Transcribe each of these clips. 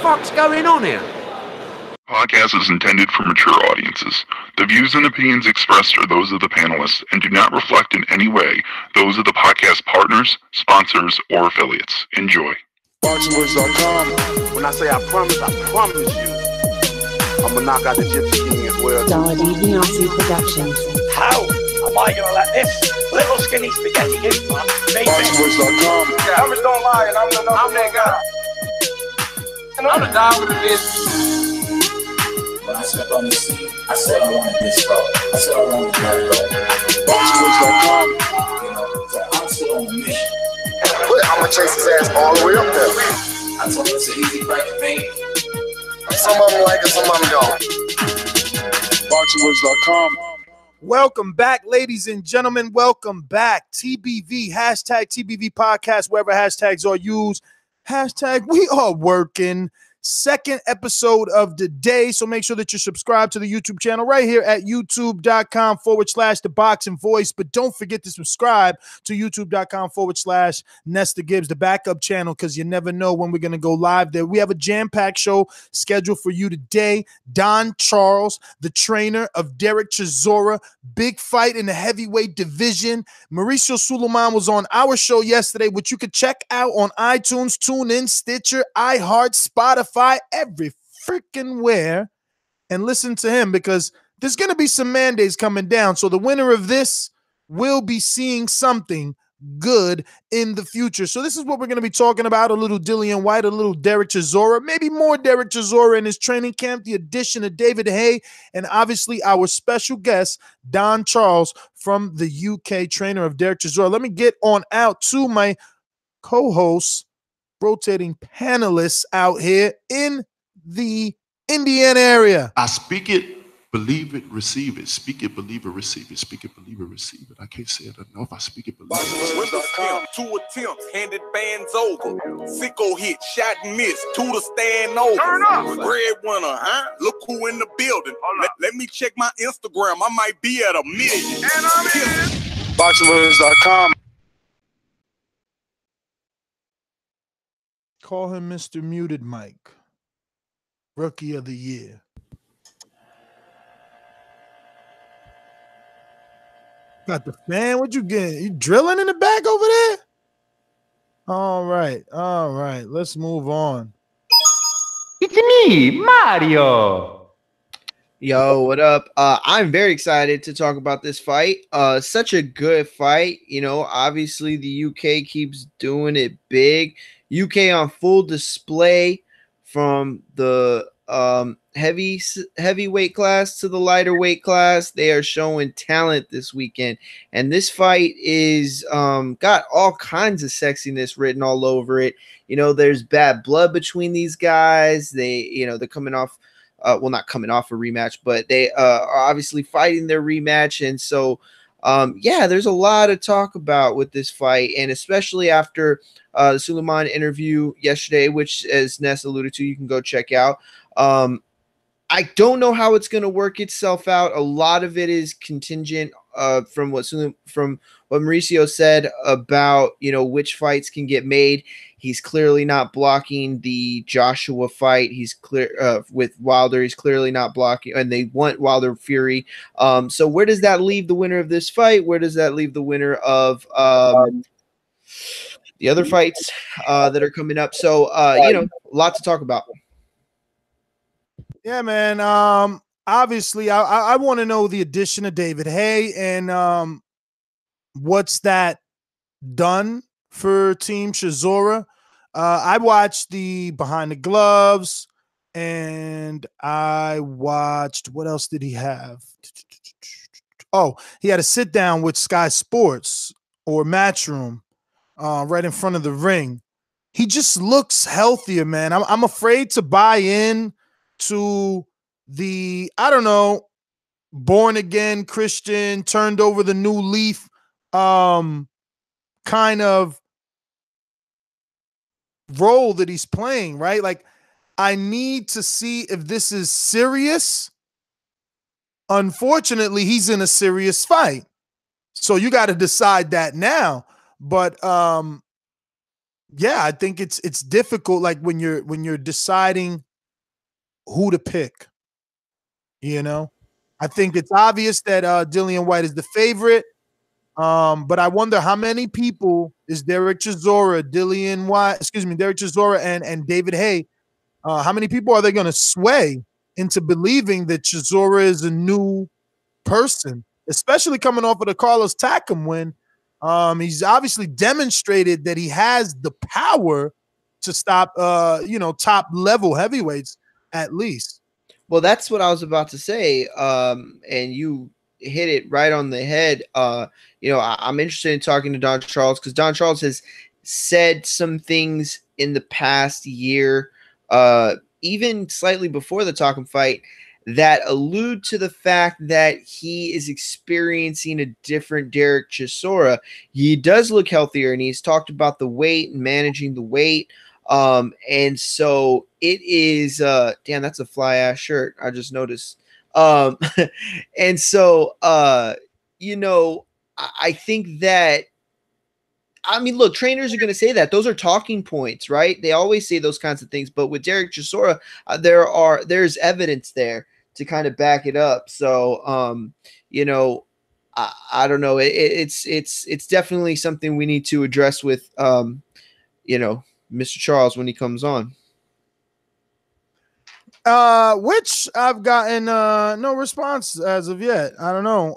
fuck's going on here? Podcast is intended for mature audiences. The views and opinions expressed are those of the panelists and do not reflect in any way those of the podcast partners, sponsors, or affiliates. Enjoy. ThaBoxingvoice.com. When I say I promise you, I'm gonna knock out the Gypsy King as well. Nazi Productions. How am I gonna let this little skinny spaghetti eggplant make me? ThaBoxingvoice.com. Numbers don't lie, and I'm that guy. And I'm the guy with the bitch. When I step on the scene, I said I wanted this road. I said I wanted that road. ThaBoxingvoice.com. You know, so I'm still on the mission. I'm gonna chase his ass all the way up there. I told him it's an easy break to make. Some of them like it, some of them don't. ThaBoxingvoice.com. Welcome back, ladies and gentlemen. Welcome back. TBV, hashtag TBV podcast, wherever hashtags are used. Hashtag we are working. Second episode of the day. So make sure that you're subscribed to the YouTube channel right here at youtube.com/ThaBoxingVoice. But don't forget to subscribe to youtube.com/Nesta Gibbs, the backup channel, because you never know when we're going to go live there. We have a jam-packed show scheduled for you today. Don Charles, the trainer of Dereck Chisora, big fight in the heavyweight division. Mauricio Suleiman was on our show yesterday, which you could check out on iTunes, TuneIn, Stitcher, iHeart, Spotify, every freaking where, and listen to him because there's going to be some mandates coming down. So the winner of this will be seeing something good in the future. So this is what we're going to be talking about: a little Dillian Whyte, a little Dereck Chisora, maybe more Dereck Chisora in his training camp, the addition of David Haye, and obviously our special guest, Don Charles from the UK, trainer of Dereck Chisora. Let me get on out to my co-hosts, rotating panelists out here in the Indiana area. I speak it, believe it, receive it. Speak it, believe it, receive it. Speak it, believe it, receive it. I can't say it enough. I speak it, believe it. Two attempts, handed bands over. Sicko hit, shot and miss. Two to stand over. Turn up. Breadwinner, huh? Look who in the building. Let me check my Instagram. I might be at 1 million. And I'm in. ThaBoxingvoice.com. Call him Mr. Muted Mike, Rookie of the Year. Got the fan? What you getting? You drilling in the back over there? All right. Let's move on. It's me, Mario. Yo, what up? I'm very excited to talk about this fight. Such a good fight. You know, obviously the UK keeps doing it big. UK on full display from the heavyweight class to the lighter weight class. They are showing talent this weekend, and this fight is got all kinds of sexiness written all over it. You know, there's bad blood between these guys. They're coming off not coming off a rematch, but they are obviously fighting their rematch, and so there's a lot to talk about with this fight, and especially after the Suleiman interview yesterday, which, as Ness alluded to, you can go check out. I don't know how it's going to work itself out. A lot of it is contingent from what Mauricio said about, which fights can get made. He's clearly not blocking the Joshua fight. He's clear with Wilder. He's clearly not blocking, and they want Wilder Fury. So where does that leave the winner of this fight? Where does that leave the winner of the other fights that are coming up? So, a lot to talk about. Yeah, man. Obviously, I want to know the addition of David Haye and what's that done for Team Chisora. I watched the Behind the Gloves, and I watched, what else did he have? Oh, he had a sit down with Sky Sports or Matchroom right in front of the ring. He just looks healthier, man. I'm afraid to buy in to the, born again Christian, turned over the new leaf kind of role that he's playing, right? Like, I need to see if this is serious. Unfortunately, he's in a serious fight. So you got to decide that now. But yeah, I think it's difficult. Like when you're deciding who to pick, you know, I think it's obvious that Dillian Whyte is the favorite. But I wonder how many people is Dereck Chisora, Dillian Whyte, Dereck Chisora and David Haye. How many people are they going to sway into believing that Chisora is a new person, especially coming off of the Carlos Takam win? He's obviously demonstrated that he has the power to stop, top level heavyweights at least. Well, that's what I was about to say. And you hit it right on the head. I'm interested in talking to Don Charles because Don Charles has said some things in the past year, even slightly before the Takam fight, that allude to the fact that he is experiencing a different Dereck Chisora. He does look healthier, and he's talked about the weight and managing the weight. And so it is, damn, that's a fly ass shirt. I just noticed. And so, I think that, I mean, look, trainers are going to say that. Those are talking points, right? They always say those kinds of things. But with Dereck Chisora, there's evidence there to kind of back it up. So, I don't know. It's definitely something we need to address with, Mr. Charles when he comes on. Which I've gotten no response as of yet. I don't know.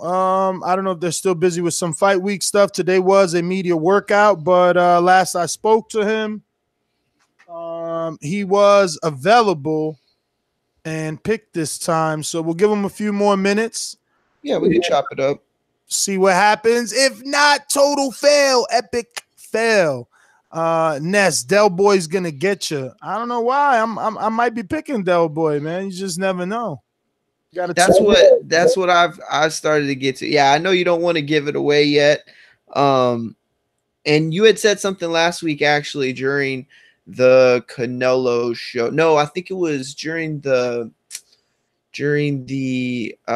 I don't know if they're still busy with some fight week stuff. Today was a media workout, but last I spoke to him, he was available and picked this time. So we'll give him a few more minutes. Yeah, we can chop it up. See what happens. If not, total fail, epic fail. Ness, Del Boy's gonna get you. I don't know why. I might be picking Del Boy, man. You just never know. That's what I've started to get to. Yeah, I know you don't want to give it away yet. And you had said something last week actually during the Canelo show. No, I think it was during the Zurdo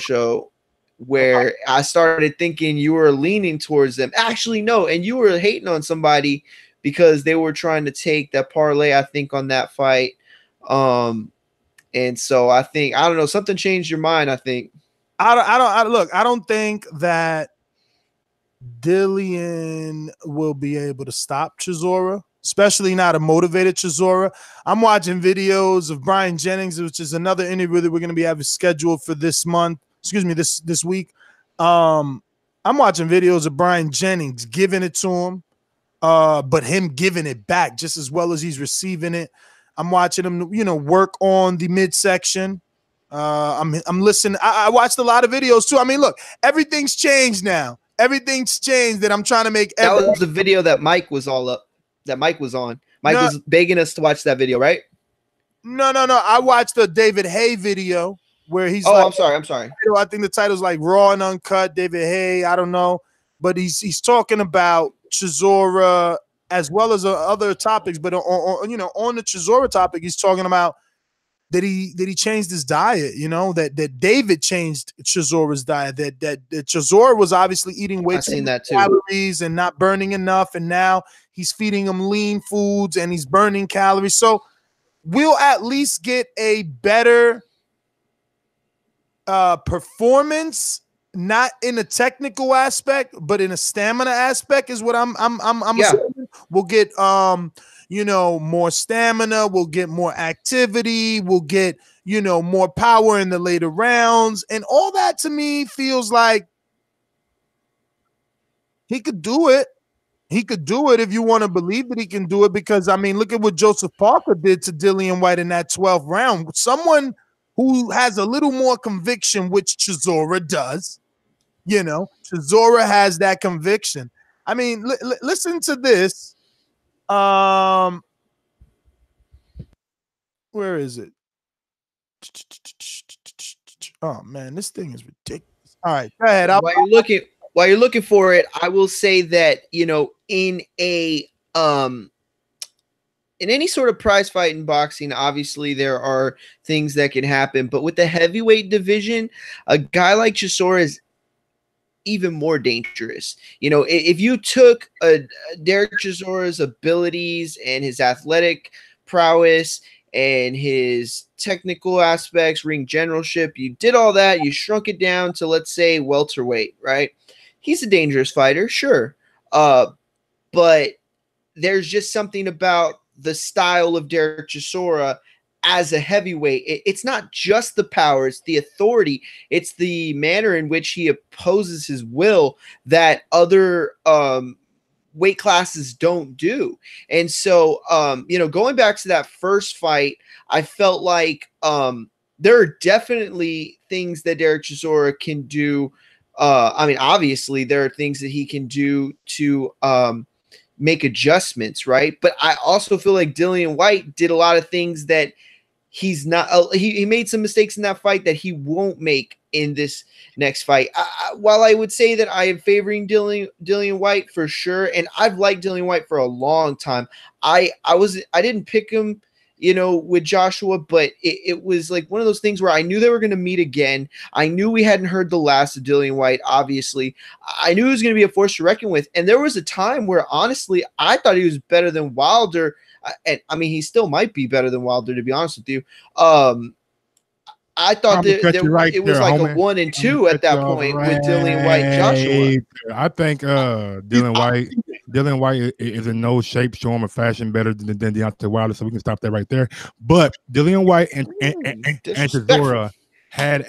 show, where I started thinking you were leaning towards them. Actually, no, and you were hating on somebody because they were trying to take that parlay, I think, on that fight. And so I think, I don't know, something changed your mind, I think. I don't think that Dillian will be able to stop Chisora, especially not a motivated Chisora. I'm watching videos of Brian Jennings, which is another interview that we're going to be having scheduled for this month. This week. I'm watching videos of Brian Jennings giving it to him, but him giving it back just as well as he's receiving it. I'm watching him, work on the midsection. I'm listening. I watched a lot of videos too. I mean, look, everything's changed now. Everything's changed that I'm trying to make. That was the video that Mike was all up. That Mike was on. Mike was begging us to watch that video, right? No. I watched the David Haye video where he's I'm sorry. I think the title's like Raw and Uncut, David Haye. I don't know. But he's talking about Chisora as well as other topics. But on the Chisora topic, he's talking about that he changed his diet, that David changed Chisora's diet, that Chisora was obviously eating way too many calories and not burning enough. And now he's feeding him lean foods and he's burning calories. So we'll at least get a better performance, not in a technical aspect, but in a stamina aspect is what I'm assuming. We'll get more stamina, we'll get more activity, we'll get more power in the later rounds, and all that to me feels like he could do it. He could do it if you want to believe that he can do it, because I mean, look at what Joseph Parker did to Dillian Whyte in that 12th round. Someone who has a little more conviction, which Chisora does. Chisora has that conviction. I mean, listen to this. Where is it? Oh man, this thing is ridiculous. All right, go ahead. While you're looking for it, I will say that in any sort of prize fight in boxing, obviously there are things that can happen. But with the heavyweight division, a guy like Chisora is even more dangerous. You know, if you took Dereck Chisora's abilities and his athletic prowess and his technical aspects, ring generalship, you did all that, you shrunk it down to, let's say, welterweight, right? He's a dangerous fighter, sure. But there's just something about the style of Dereck Chisora as a heavyweight. It's not just the power, it's the authority, it's the manner in which he opposes his will that other weight classes don't do. And so, you know, going back to that first fight, I felt like there are definitely things that Dereck Chisora can do. I mean, obviously, there are things that he can do to make adjustments, right? But I also feel like Dillian Whyte did a lot of things that he's not. He made some mistakes in that fight that he won't make in this next fight. While I would say that I am favoring Dillian Whyte for sure, and I've liked Dillian Whyte for a long time. I didn't pick him, you know, with Joshua, but it was like one of those things where I knew they were going to meet again. I knew we hadn't heard the last of Dillian Whyte, obviously. I knew he was going to be a force to reckon with. And there was a time where, honestly, I thought he was better than Wilder. And I mean, he still might be better than Wilder, to be honest with you. I thought that it was like a 1 and 2 at that point with Dillian Whyte and Joshua. I think Dillian Whyte is in no shape, form, or fashion better than Deontay Wilder, so we can stop that right there. But Dillian Whyte and Chisora had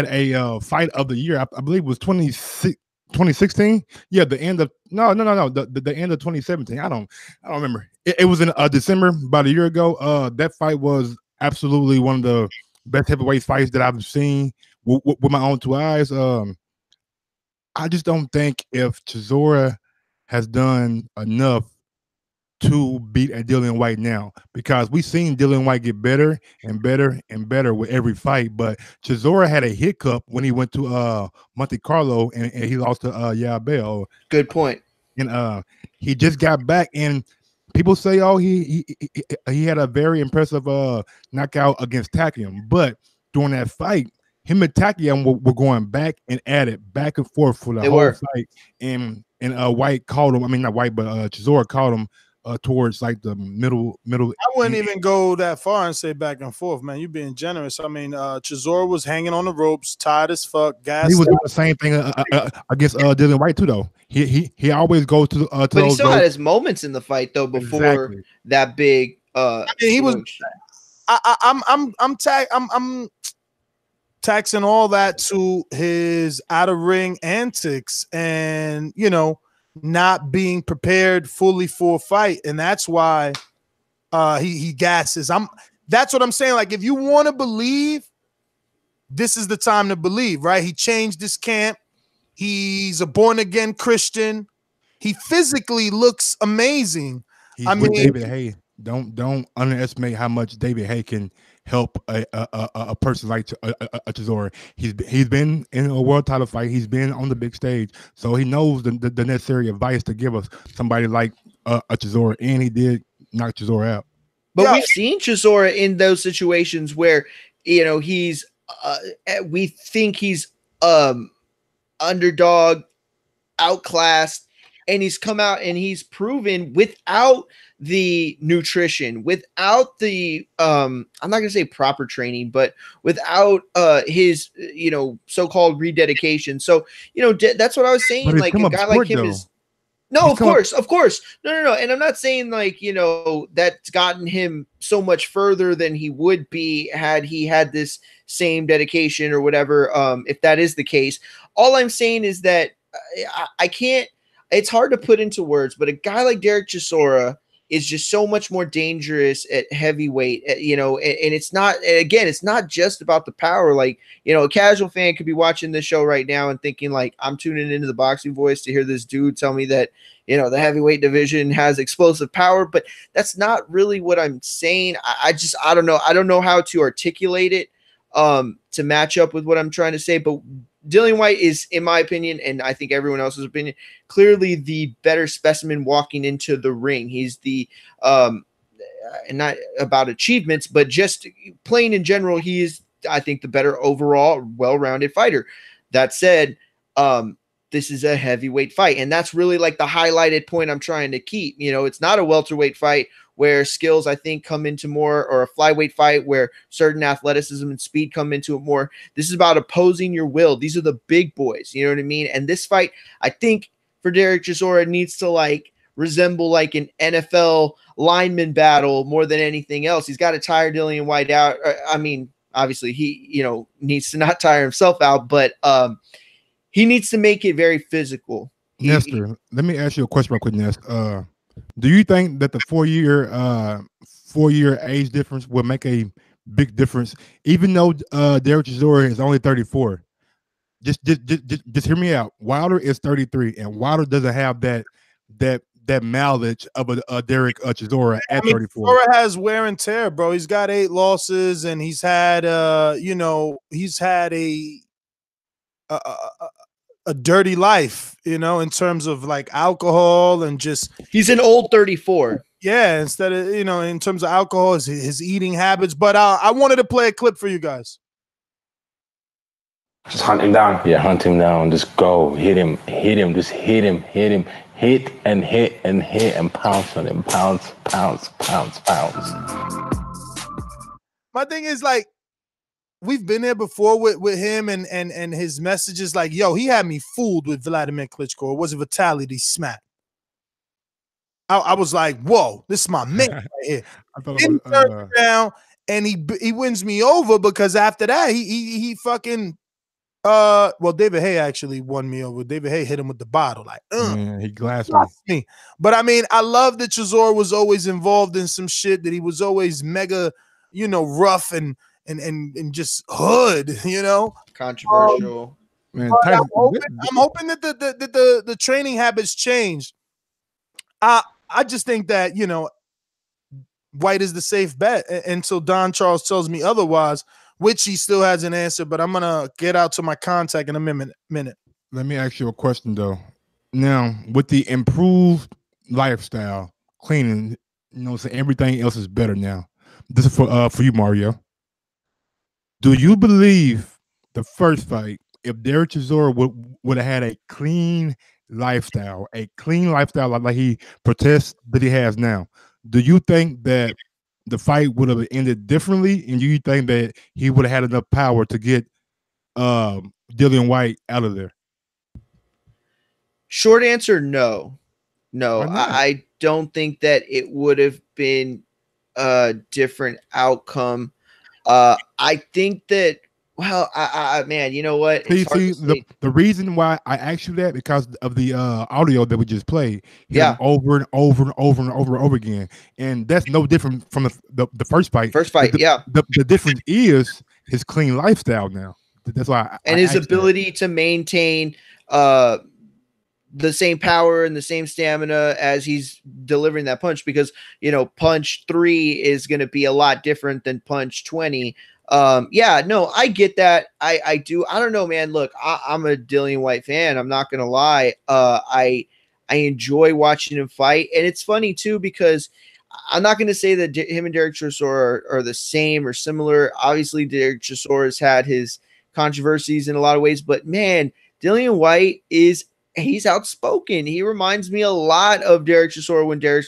a fight of the year. I believe it was 2016. Yeah, the end of the end of 2017. I don't remember. It was in December, about a year ago. That fight was absolutely one of the best heavyweight fights that I've seen with my own two eyes. I just don't think if Chisora has done enough to beat a Dillian Whyte now, because we've seen Dillian Whyte get better and better and better with every fight. But Chisora had a hiccup when he went to Monte Carlo and he lost to Yabel. Good point. And he just got back, and people say, oh, he had a very impressive knockout against Takiam. But during that fight, him and Takiam were going back and at it, back and forth for the whole fight. And Whyte called him. I mean, not Whyte, but Chisora called him towards like the middle. I wouldn't even go that far and say back and forth, man. You're being generous. I mean, Chisora was hanging on the ropes, tired as fuck, gassed. He was doing the same thing against Dillian Whyte too, though. He always goes to but he still had his moments in the fight though before that big. I mean, he was. I'm taxing all that to his out of ring antics and, you know, not being prepared fully for a fight, and that's why he gasses. That's what I'm saying. Like, if you want to believe, this is the time to believe, right? He changed his camp. He's a born again Christian. He physically looks amazing. I mean, David Haye. Don't underestimate how much David Haye can help a person like Chisora. He's been in a world title fight. He's been on the big stage, so he knows the necessary advice to give us somebody like a Chisora, and he did knock Chisora out. But we've seen Chisora in those situations where, you know, he's we think he's underdog, outclassed, and he's come out and he's proven without the nutrition, without the I'm not gonna say proper training, but without his, you know, so-called rededication. So, you know, that's what I was saying. Like a guy like him is of course. No. And I'm not saying like, you know, that's gotten him so much further than he would be had he had this same dedication or whatever. If that is the case, all I'm saying is that I can't. It's hard to put into words, but a guy like Dereck Chisora is just so much more dangerous at heavyweight, you know, and it's not, again, it's not just about the power. Like, you know, a casual fan could be watching this show right now and thinking like, I'm tuning into the Boxing Voice to hear this dude tell me that, you know, the heavyweight division has explosive power, but that's not really what I'm saying. I don't know. I don't know how to articulate it to match up with what I'm trying to say, but Dillian Whyte is, in my opinion, and I think everyone else's opinion, clearly the better specimen walking into the ring. He's the, and not about achievements, but just playing in general, he is, I think, the better overall, well-rounded fighter. That said, this is a heavyweight fight, and that's really like the highlighted point I'm trying to keep. You know, it's not a welterweight fight where skills, I think, come into more, or a flyweight fight where certain athleticism and speed come into it more. This is about opposing your will. These are the big boys, you know what I mean? And this fight, I think, for Dereck Chisora needs to like resemble like an NFL lineman battle more than anything else. He's got to tire Dillian Whyte out. I mean, obviously he, you know, needs to not tire himself out, but he needs to make it very physical. Nestor, let me ask you a question real quick, Nest. Do you think that the 4-year age difference will make a big difference, even though Dereck Chisora is only 34? Just hear me out. Wilder is 33, and Wilder doesn't have that mileage of a Dereck Chisora at 34. Chisora has wear and tear, bro. He's got 8 losses, and he's had you know, he's had a dirty life, you know, in terms of like alcohol and just he's an old 34. Yeah, instead of, you know, in terms of alcohol, his eating habits. But I wanted to play a clip for you guys. Just hunt him down. Yeah, hunt him down. Just go. Hit him. Just hit him. Hit and pounce on him. Pounce. My thing is, like, we've been there before with him and his messages. Like, yo, he had me fooled with Vladimir Klitschko. It was a vitality smack. I was like, whoa, this is my man right here. He turned around and he wins me over, because after that he fucking well, David Haye actually won me over. David Haye hit him with the bottle, like he glassed me. But I mean, I love that Chisora was always involved in some shit, that he was always mega, you know, rough and just hood, you know, controversial. Man, I'm hoping that the training habits change. I just think that, you know, Whyte is the safe bet until Don Charles tells me otherwise, which he still hasn't answered. But I'm gonna get out to my contact in a minute. Let me ask you a question though. Now, with the improved lifestyle, cleaning, you know, so everything else is better now. This is for you, Mario. Do you believe the first fight, if Dereck Chisora would have had a clean lifestyle, like he protests that he has now, do you think that the fight would have ended differently, and do you think that he would have had enough power to get Dillian Whyte out of there? Short answer, no. I don't think that it would have been a different outcome. I think that, well, man, you know what? See, the reason why I asked you that, because of the audio that we just played. Yeah, over and over again, and that's no different from the first fight. The difference is his clean lifestyle now. That's why, his ability to maintain the same power and the same stamina as he's delivering that punch, because, you know, punch 3 is going to be a lot different than punch 20. Yeah, no, I get that. I do. I don't know, man. Look, I'm a Dillian Whyte fan. I'm not gonna lie. I enjoy watching him fight, and it's funny too, because I'm not gonna say that him and Dereck Chisora are the same or similar. Obviously, Dereck Chisora has had his controversies in a lot of ways, but man, Dillian Whyte he's outspoken. He reminds me a lot of Dereck Chisora when Dereck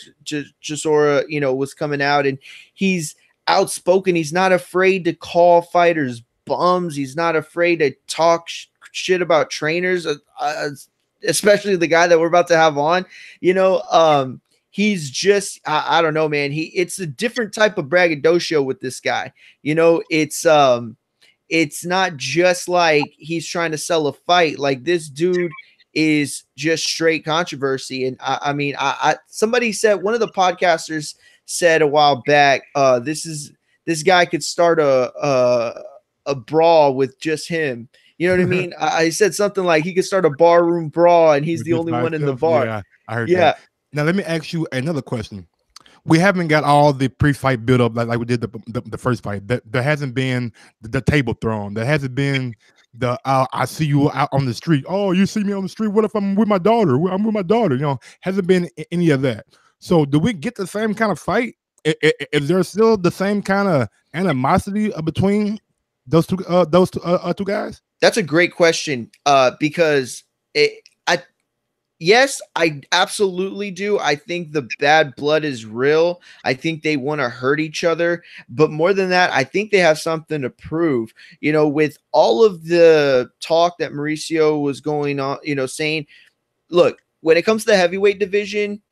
Chisora, you know, was coming out, and he's outspoken. He's not afraid to call fighters bums. He's not afraid to talk shit about trainers, especially the guy that we're about to have on. You know, he's just, I don't know, man. It's a different type of braggadocio with this guy. You know, it's not just like he's trying to sell a fight. Like, this dude is just straight controversy. And I mean, somebody said, one of the podcasters said a while back, this guy could start a brawl with just him. You know what I mean? I said something like he could start a barroom brawl and he's the only one in the bar. Yeah, I heard that. Now let me ask you another question. We haven't got all the pre-fight build up like we did the first fight. There hasn't been the table thrown. There hasn't been the I see you out on the street. Oh, you see me on the street. What if I'm with my daughter? I'm with my daughter. You know, hasn't been any of that. So do we get the same kind of fight? Is there still the same kind of animosity between those two guys? That's a great question. Because yes, I absolutely do. I think the bad blood is real. I think they want to hurt each other. But more than that, I think they have something to prove. You know, with all of the talk that Mauricio was going on, you know, saying, look, when it comes to the heavyweight division,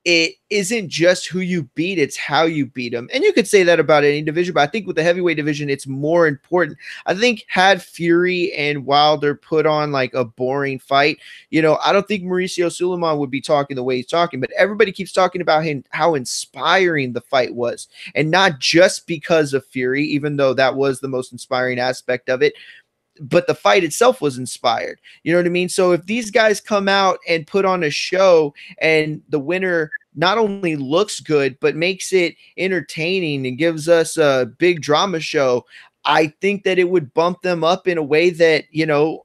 it isn't just who you beat, it's how you beat them. And you could say that about any division, but I think with the heavyweight division, it's more important. I think had Fury and Wilder put on like a boring fight, you know, I don't think Mauricio Suleiman would be talking the way he's talking, but everybody keeps talking about him, how inspiring the fight was. And not just because of Fury, even though that was the most inspiring aspect of it, but the fight itself was inspired. You know what I mean? So if these guys come out and put on a show and the winner not only looks good, but makes it entertaining and gives us a big drama show, I think that it would bump them up in a way that, you know,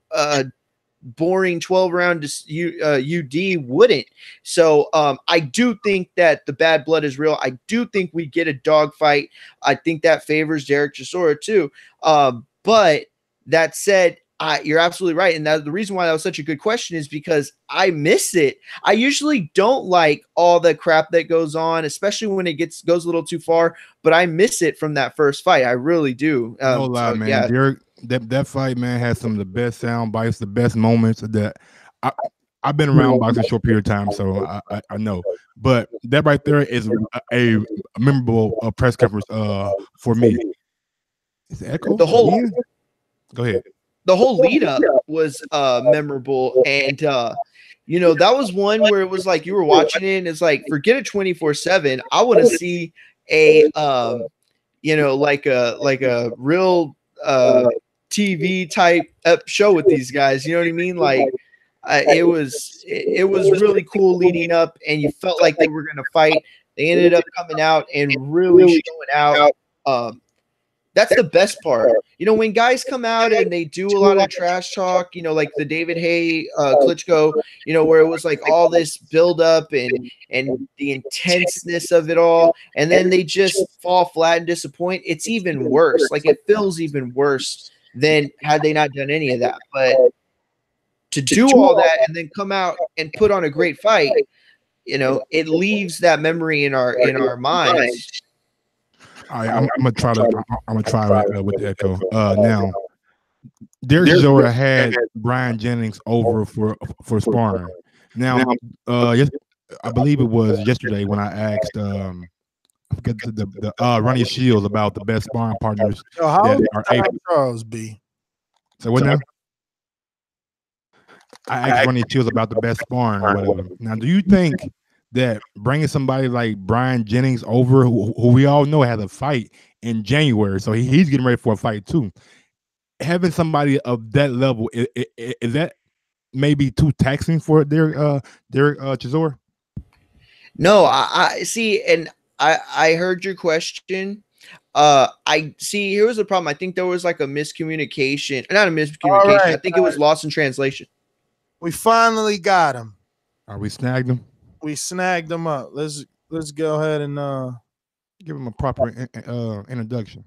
boring 12-round UD wouldn't. So I do think that the bad blood is real. I do think we get a dogfight. I think that favors Dereck Chisora too. But that said, you're absolutely right. And the reason why that was such a good question is because I miss it. I usually don't like all the crap that goes on, especially when it goes a little too far, but I miss it from that first fight. I really do. No lie, man. Yeah. Dereck, that fight, man, has some of the best sound bites, the best moments that I've been around boxing a short period of time, so I know. But that right there is a memorable press conference for me. Is it echo? Go ahead. The whole lead up was memorable. And, you know, that was one where it was like you were watching it and it's like, forget it 24/7. I want to see a, you know, like a real TV type show with these guys. You know what I mean? Like it was really cool leading up and you felt like they were going to fight. They ended up coming out and really showing out. That's the best part. You know, when guys come out and they do a lot of trash talk, you know, like the David Haye, Klitschko, you know, where it was like all this buildup and the intenseness of it all, and then they just fall flat and disappoint, it's even worse. Like it feels even worse than had they not done any of that. But to do all that and then come out and put on a great fight, you know, it leaves that memory in our minds. I'm gonna try with the echo. Now, Dereck Chisora had Brian Jennings over for sparring. Now, yes, I believe it was yesterday when I asked I forget the Ronnie Shields about the best sparring partners that are able. Charles B. So what now? I asked Ronnie Shields about the best sparring or whatever. Now, do you think that bringing somebody like Brian Jennings over, who we all know had a fight in January, so he's getting ready for a fight too, having somebody of that level, is that maybe too taxing for Dereck Chisora? No, I see, and I heard your question. I see. Here was the problem. I think there was like a miscommunication. Not a miscommunication. Right, I think it was lost in translation. We finally got him. Are we snagged him? We snagged him up. Let's go ahead and give him a proper introduction.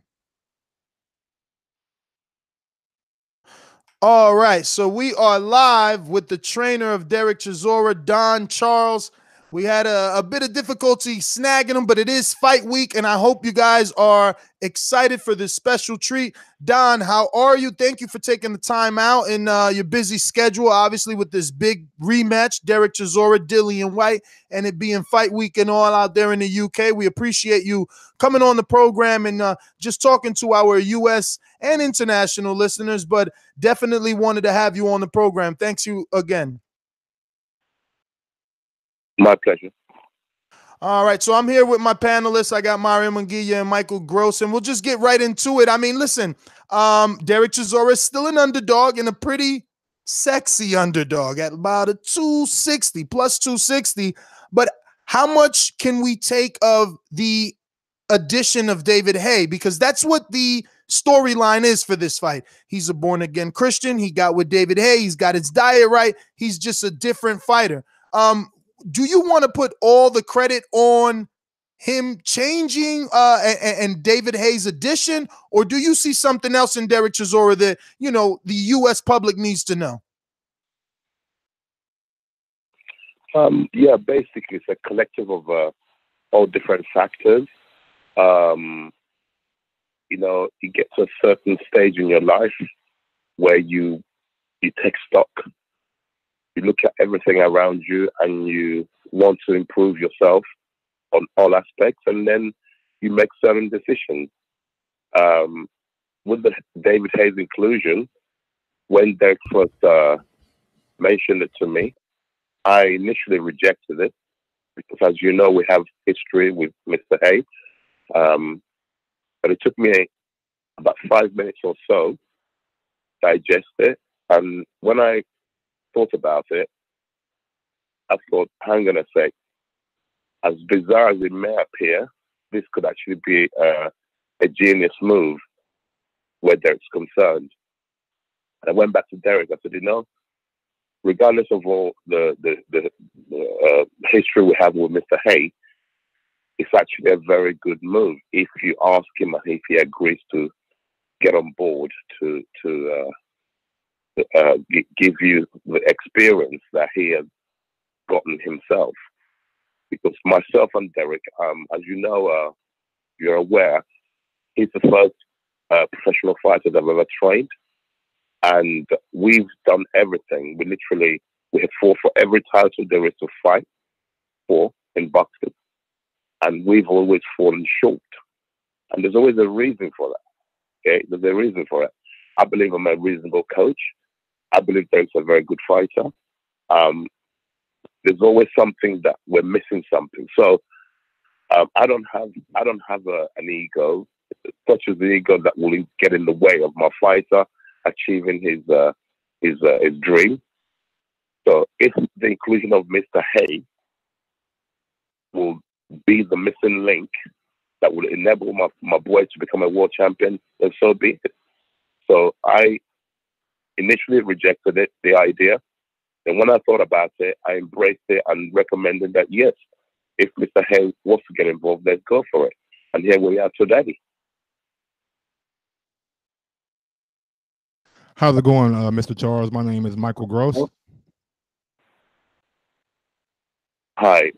All right, so we are live with the trainer of Dereck Chisora, Don Charles. We had a bit of difficulty snagging him, but it is fight week, and I hope you guys are excited for this special treat. Don, how are you? Thank you for taking the time out in your busy schedule, obviously with this big rematch, Dereck Chisora, Dillian Whyte, and it being fight week and all out there in the UK. We appreciate you coming on the program and just talking to our US and international listeners, but definitely wanted to have you on the program. Thanks you again. My pleasure. All right, so I'm here with my panelists. I got Mario Munguia and Michael Gross, and we'll just get right into it. I mean, listen, Dereck Chisora is still an underdog and a pretty sexy underdog at about a 260, plus 260. But how much can we take of the addition of David Haye? Because that's what the storyline is for this fight. He's a born-again Christian. He got with David Haye. He's got his diet right. He's just a different fighter. Do you want to put all the credit on him changing and David Hayes' addition, or do you see something else in Dereck Chisora that, you know, the U.S. public needs to know? Yeah, basically it's a collective of all different factors. You know, you get to a certain stage in your life where you take stock, you look at everything around you, and you want to improve yourself on all aspects, and then you make certain decisions. With the David Hayes inclusion, when Dereck first mentioned it to me, I initially rejected it because, as you know, we have history with Mr. Hayes. But it took me about 5 minutes or so to digest it. And when I thought about it, I thought, hang on a sec, as bizarre as it may appear, this could actually be a genius move where Dereck's concerned. And I went back to Dereck. I said, you know, regardless of all the history we have with Mr. Hayes, it's actually a very good move if you ask him and if he agrees to get on board to give you the experience that he has gotten himself. Because myself and Dereck, as you know, you're aware, he's the first professional fighter that I've ever trained. And we've done everything. We have fought for every title there is to fight for in boxing. And we've always fallen short. And there's always a reason for that. Okay? There's a reason for it. I believe I'm a reasonable coach. I believe Dereck's a very good fighter. There's always something that we're missing something. So I don't have an ego, such as the ego that will get in the way of my fighter achieving his dream. So if the inclusion of Mr. Hayes will be the missing link that will enable my boy to become a world champion, then so be it. So I initially rejected it, the idea. And when I thought about it, I embraced it and recommended that, yes, if Mr. Hayes wants to get involved, let's go for it. And here we are today. How's it going, Mr. Charles? My name is Michael Gross. Hi.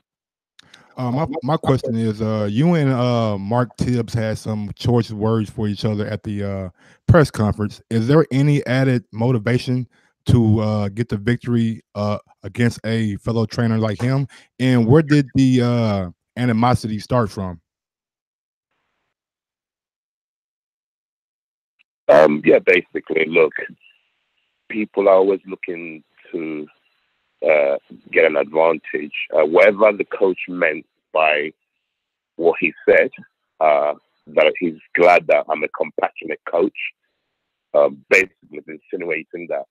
My question is, you and Mark Tibbs had some choice words for each other at the press conference. Is there any added motivation to get the victory against a fellow trainer like him? And where did the animosity start from? Yeah, basically, look, people are always looking to get an advantage. Whatever the coach meant by what he said, that he's glad that I'm a compassionate coach, basically insinuating that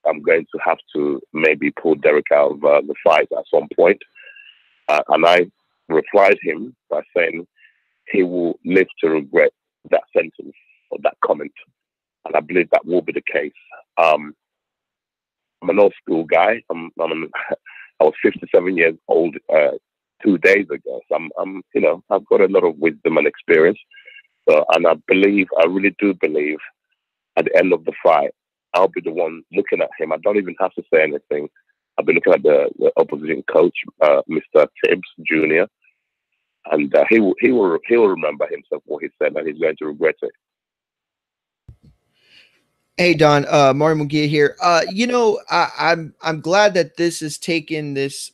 I'm going to have to maybe pull Dereck out of the fight at some point. And I replied him by saying he will live to regret that sentence or that comment. And I believe that will be the case. I'm an old school guy. I was 57 years old 2 days ago. So I'm you know, I've got a lot of wisdom and experience. So, and I really do believe at the end of the fight, I'll be the one looking at him. I don't even have to say anything. I'll be looking at the opposition coach, Mr. Tibbs Jr., and he will remember himself what he said, and he's going to regret it. Hey Don, Martin Munguia here. You know, I'm glad that this has taken this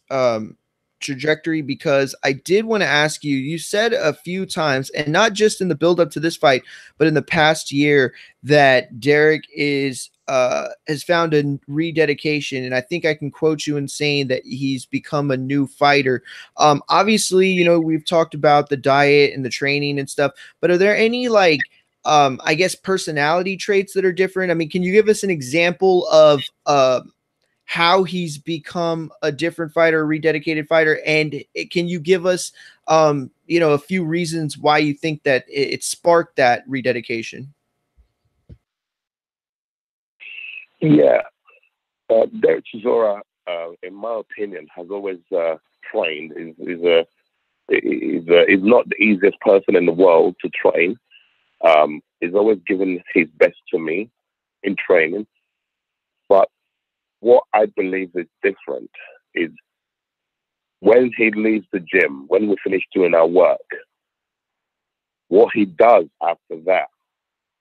trajectory, because I did want to ask you. You said a few times, and not just in the build up to this fight, but in the past year, that Dereck has found a rededication, and I think I can quote you in saying that he's become a new fighter. Obviously, you know, we've talked about the diet and the training and stuff, but are there any I guess personality traits that are different? I mean, can you give us an example of how he's become a different fighter, a rededicated fighter? And can you give us, you know, a few reasons why you think that it sparked that rededication? Yeah. Dereck Chisora, in my opinion, has always trained. He's He's not the easiest person in the world to train. He's always given his best to me in training. But what I believe is different is when he leaves the gym, when we finish doing our work, what he does after that,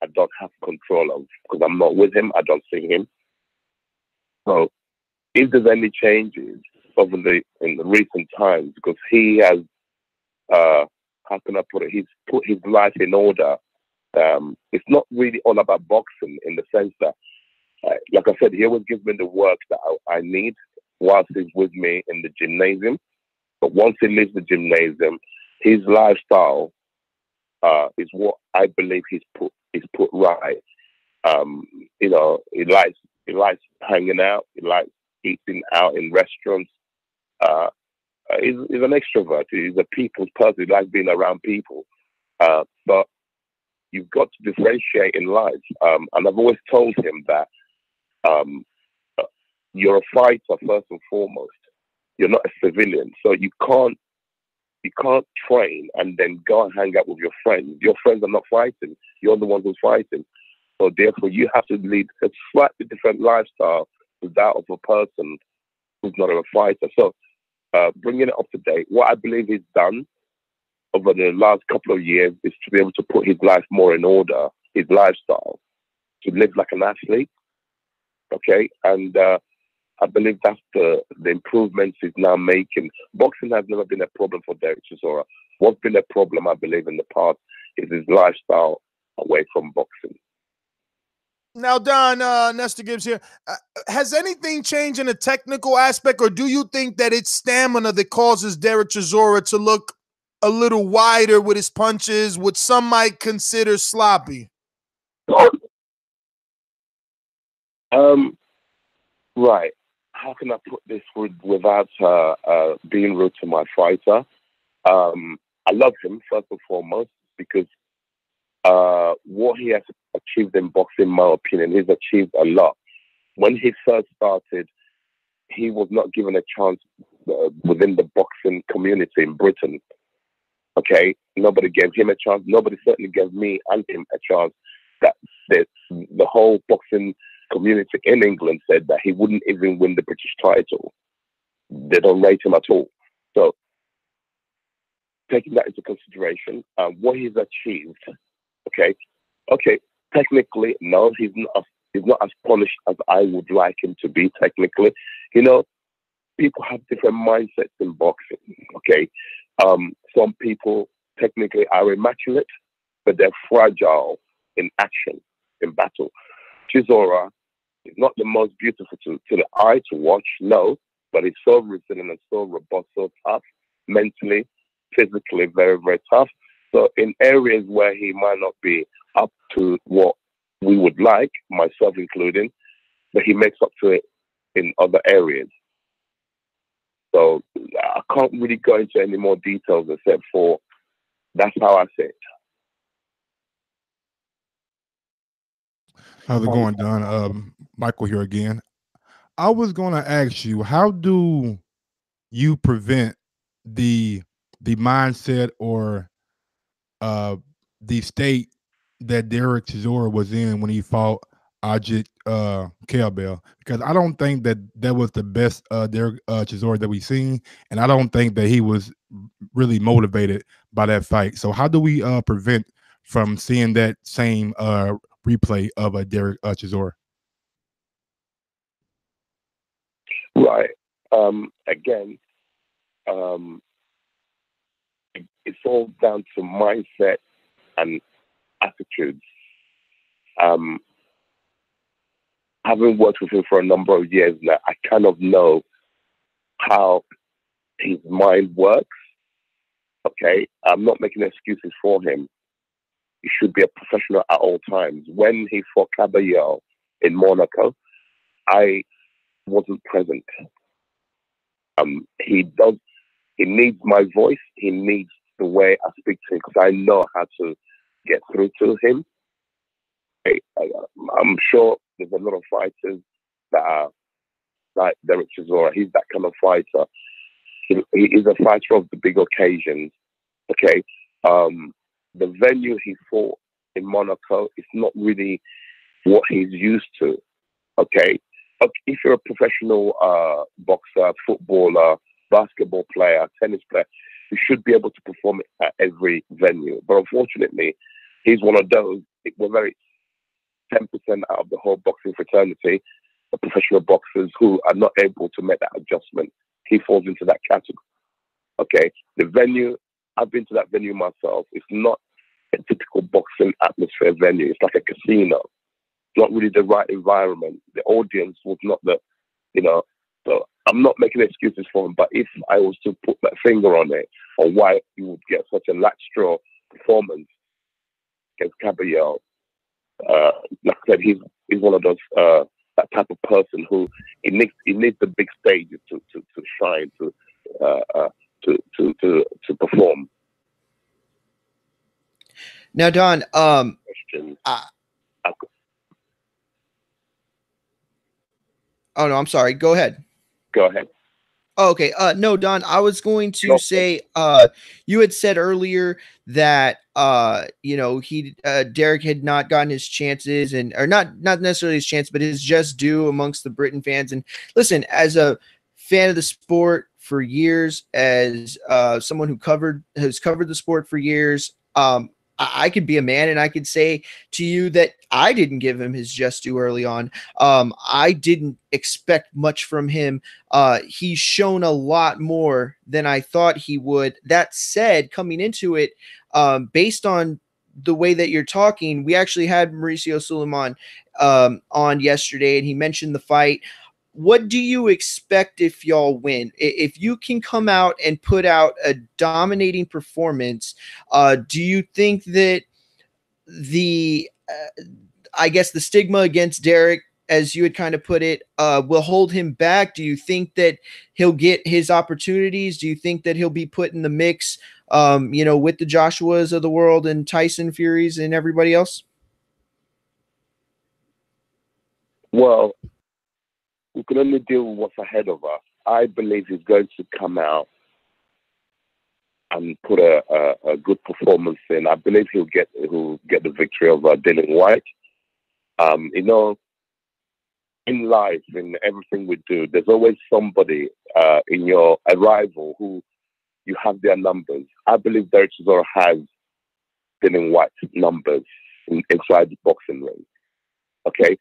I don't have control of because I'm not with him. I don't see him. So if there's any changes in the recent times, because he has, how can I put it? He's put his life in order. It's not really all about boxing in the sense that, like I said, he always gives me the work that I need whilst he's with me in the gymnasium. But once he leaves the gymnasium, his lifestyle is what I believe he's put right. You know, he likes hanging out. He likes eating out in restaurants. He's an extrovert. He's a people's person. He likes being around people. But you've got to differentiate in life. And I've always told him that you're a fighter first and foremost. You're not a civilian, so you can't train and then go and hang out with your friends. Your friends are not fighting. You're the one who's fighting. So therefore, you have to lead a slightly different lifestyle to that of a person who's not a fighter. So bringing it up to date, what I believe he's done over the last couple of years is to be able to put his life more in order, his lifestyle, to live like an athlete. Okay, and I believe that's the improvements he's now making. Boxing has never been a problem for Dereck Chisora. What's been a problem, I believe, in the past is his lifestyle away from boxing. Now, Don, Nestor Gibbs here. Has anything changed in the technical aspect, or do you think that it's stamina that causes Dereck Chisora to look a little wider with his punches, which some might consider sloppy? Right. How can I put this without being rude to my fighter? I love him, first and foremost, because what he has achieved in boxing, in my opinion, he's achieved a lot. When he first started, he was not given a chance within the boxing community in Britain. Okay? Nobody gave him a chance. Nobody certainly gave me and him a chance. That the whole boxing community in England said that he wouldn't even win the British title. They don't rate him at all. So, taking that into consideration, what he's achieved, okay, technically, no, he's not as polished as I would like him to be technically. You know, people have different mindsets in boxing, okay? Some people technically are immaculate, but they're fragile in action, in battle. Chisora is not the most beautiful to the eye to watch, no, but he's so resilient and so robust, so tough, mentally, physically, very, very tough. So in areas where he might not be up to what we would like, myself including, but he makes up to it in other areas. So I can't really go into any more details except for that's how I see it. How's it going, Don? Michael here again. I was going to ask you, how do you prevent the mindset or the state that Dereck Chisora was in when he fought Ajit Kalbel? Because I don't think that was the best Dereck Chisora that we've seen, and I don't think that he was really motivated by that fight. So how do we prevent from seeing that same replay of a Dereck Chisora? Right. Again, it's all down to mindset and attitudes. Having worked with him for a number of years now, I kind of know how his mind works. Okay, I'm not making excuses for him. He should be a professional at all times. When he fought Caballero in Monaco, I wasn't present. He needs my voice. He needs the way I speak to him because I know how to get through to him. I'm sure there's a lot of fighters that are like Dereck Chisora. He's that kind of fighter. He is a fighter of the big occasions. Okay, the venue he fought in Monaco is not really what he's used to. Okay, if you're a professional boxer, footballer, basketball player, tennis player, you should be able to perform at every venue. But unfortunately, he's one of those. We're very 10% out of the whole boxing fraternity, the professional boxers who are not able to make that adjustment. He falls into that category. Okay, the venue, I've been to that venue myself. It's not a typical boxing atmosphere venue. It's like a casino. It's not really the right environment. The audience was not the, so I'm not making excuses for him, but if I was to put my finger on it, on why you would get such a latch-straw performance against Caballero, like I said, he's one of those, that type of person who he needs the big stage to shine, to perform. Now, Don, question. Oh no, I'm sorry. Go ahead. Go ahead. Oh, okay. No, Don, I was going to say, you had said earlier that Dereck had not gotten his chances, or not necessarily his chance, but his just due amongst the Britain fans. And listen, as a fan of the sport for years, as someone who has covered the sport for years, I could be a man and I could say to you that I didn't give him his just due early on. I didn't expect much from him. He's shown a lot more than I thought he would. That said, coming into it, based on the way that you're talking, we actually had Mauricio Suleiman on yesterday, and he mentioned the fight. What do you expect if y'all win? If you can come out and put out a dominating performance, do you think that I guess the stigma against Dereck, as you had kind of put it, will hold him back? Do you think that he'll get his opportunities? Do you think that he'll be put in the mix, with the Joshuas of the world and Tyson Furies and everybody else? Well, we can only deal with what's ahead of us. I believe he's going to come out and put a good performance in. I believe he'll get the victory over Dillian Whyte. In life, in everything we do, there's always somebody in your rival who you have their numbers. I believe Dereck Chisora has Dillian Whyte's numbers inside the boxing ring. Okay.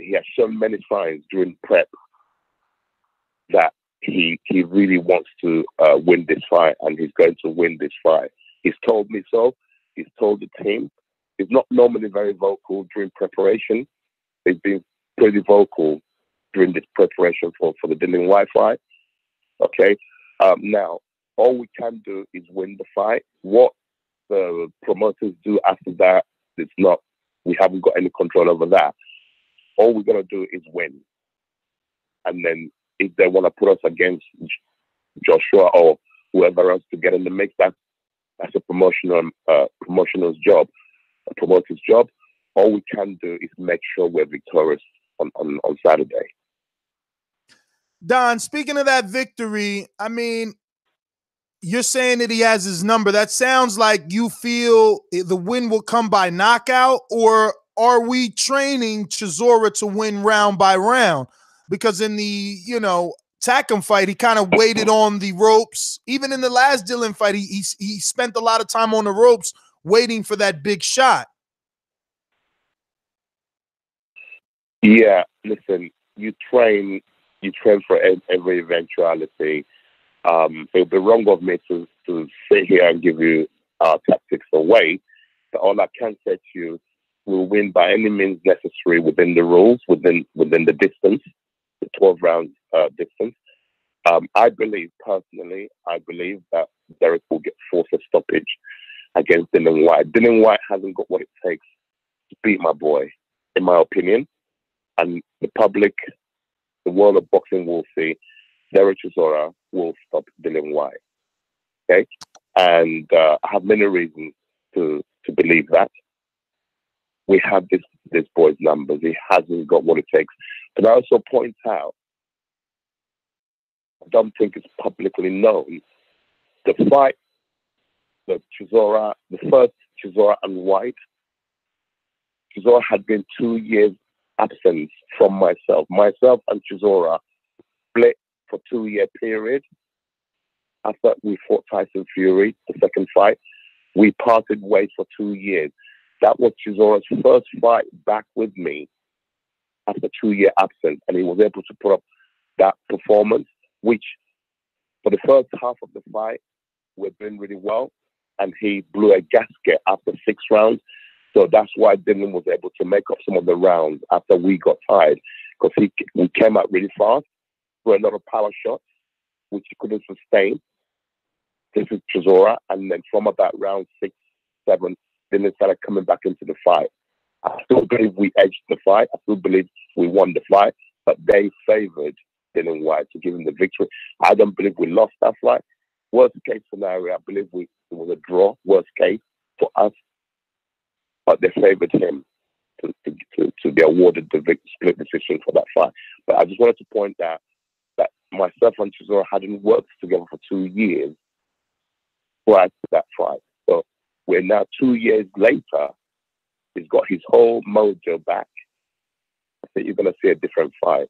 He has shown many signs during prep that he really wants to win this fight, and he's going to win this fight. He's told me so. He's told the team. He's not normally very vocal during preparation. He's been pretty vocal during this preparation for the Dillian Whyte fight. Okay. Now, all we can do is win the fight. What the promoters do after that, we haven't got any control over that. All we're going to do is win. And then if they want to put us against Joshua or whoever else to get in the mix, that's a promotional's job, a promoter's job. All we can do is make sure we're victorious on Saturday. Don, speaking of that victory, I mean, you're saying that he has his number. That sounds like you feel the win will come by knockout, or are we training Chisora to win round by round? Because in the, Takam fight, he kind of waited on the ropes. Even in the last Dillian fight, he spent a lot of time on the ropes waiting for that big shot. Yeah, listen, you train for every eventuality. It would be wrong of me to sit here and give you our tactics away. But all I can say to you, we'll win by any means necessary within the rules, within the distance, the 12 round distance. I believe that Dereck will get forced a stoppage against Dillian Whyte. Dillian Whyte hasn't got what it takes to beat my boy, in my opinion. And the public, the world of boxing will see Dereck Chisora will stop Dillian Whyte. Okay? And I have many reasons to believe that. We have this boy's numbers. He hasn't got what it takes. But I also point out, I don't think it's publicly known the fight, the first Chisora and Whyte. Chisora had been 2 years absent from myself. Myself and Chisora split for 2-year period. After we fought Tyson Fury, the second fight, we parted ways for 2 years. That was Chisora's first fight back with me after 2-year absence, and he was able to put up that performance, which for the first half of the fight, we're doing really well, and he blew a gasket after 6 rounds. So that's why Dillian was able to make up some of the rounds after we got tired, because we came out really fast for a lot of power shots, which he couldn't sustain. This is Chisora, and then from about round 6, 7, Dillian started coming back into the fight. I still believe we edged the fight. I still believe we won the fight, but they favored Dillian Whyte to give him the victory. I don't believe we lost that fight. Worst case scenario, I believe it was a draw, worst case for us, but they favored him to be awarded the split decision for that fight. But I just wanted to point out that myself and Chisora hadn't worked together for 2 years prior to that fight. So we're now 2 years later. He's got his whole mojo back. I think you're going to see a different fight.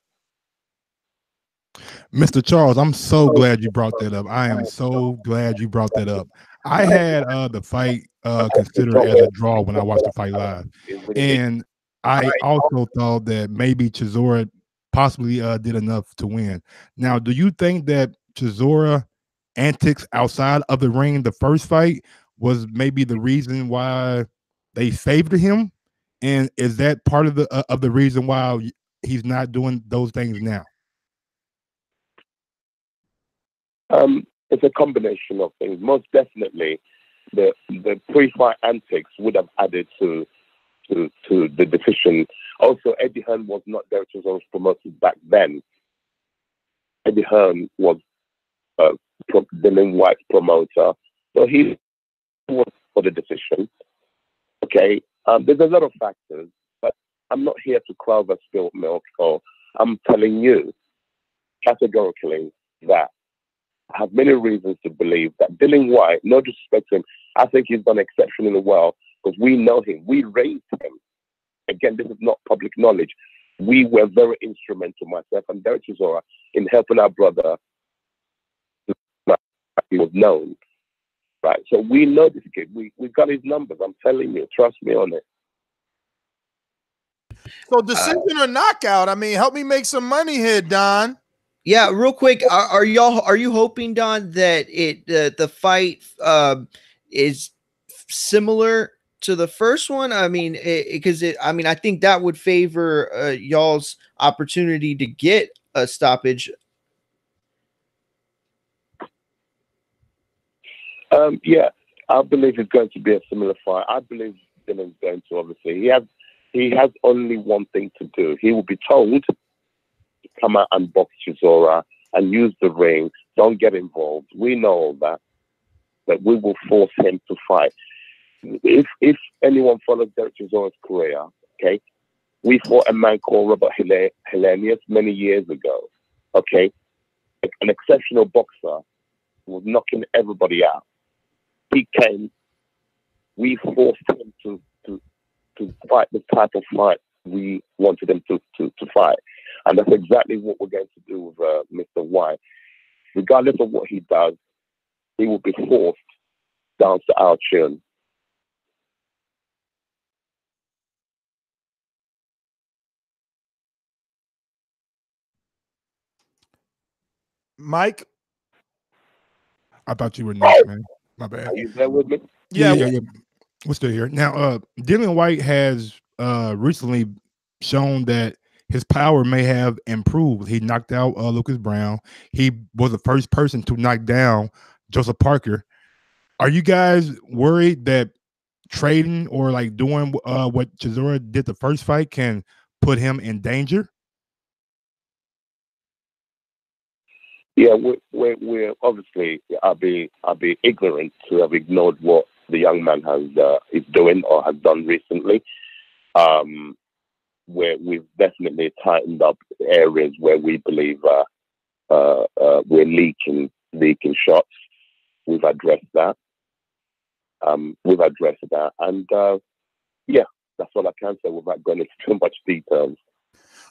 Mr. Charles, I'm so glad you brought that up. I am so glad you brought that up. I had the fight considered as a draw when I watched the fight live. And I also thought that maybe Chisora possibly did enough to win. Now, do you think that Chisora antics outside of the ring, the first fight, was maybe the reason why they favored him? And is that part of the reason why he's not doing those things now? It's a combination of things. Most definitely, the pre-fight antics would have added to the decision. Also, Eddie Hearn was not there to was promoted back then. Eddie Hearn was Dillian Whyte's promoter, so he was for the decision. Okay, there's a lot of factors, but I'm not here to cry over spilled milk. Or I'm telling you categorically that I have many reasons to believe that Dillian Whyte, no disrespect to him, I think he's done exceptionally well because we know him. We raised him. Again, this is not public knowledge. We were very instrumental, myself and Dereck Chisora, in helping our brother. He was known, right? So we know this kid. We've got his numbers. I'm telling you, trust me on it. So decision or knockout? I mean, help me make some money here, Don. Yeah, real quick, are you hoping, Don, that the fight is similar to the first one? I mean, I think that would favor y'all's opportunity to get a stoppage. Yeah, I believe it's going to be a similar fight. I believe Dillian's going to, obviously. He has only one thing to do. He will be told to come out and box Chisora and use the ring. Don't get involved. We know that we will force him to fight. If anyone follows Dereck Chisora's career, okay, we fought a man called Robert Helenius many years ago, okay, an exceptional boxer who was knocking everybody out. He came, we forced him to fight the type of fight we wanted him to fight. And that's exactly what we're going to do with Mr. Whyte. Regardless of what he does, he will be forced down to our chin. Mike? I thought you were next, man. My bad. Are you there with me? Yeah. We're still here. Now, Dillian Whyte has recently shown that his power may have improved. He knocked out Lucas Brown. He was the first person to knock down Joseph Parker. Are you guys worried that trading or like doing what Chisora did the first fight can put him in danger? Yeah, we're obviously. I'll be ignorant to have ignored what the young man is doing or has done recently. Where we've definitely tightened up areas where we believe we're leaking shots. we've addressed that. And yeah, that's all I can say without going into too much details.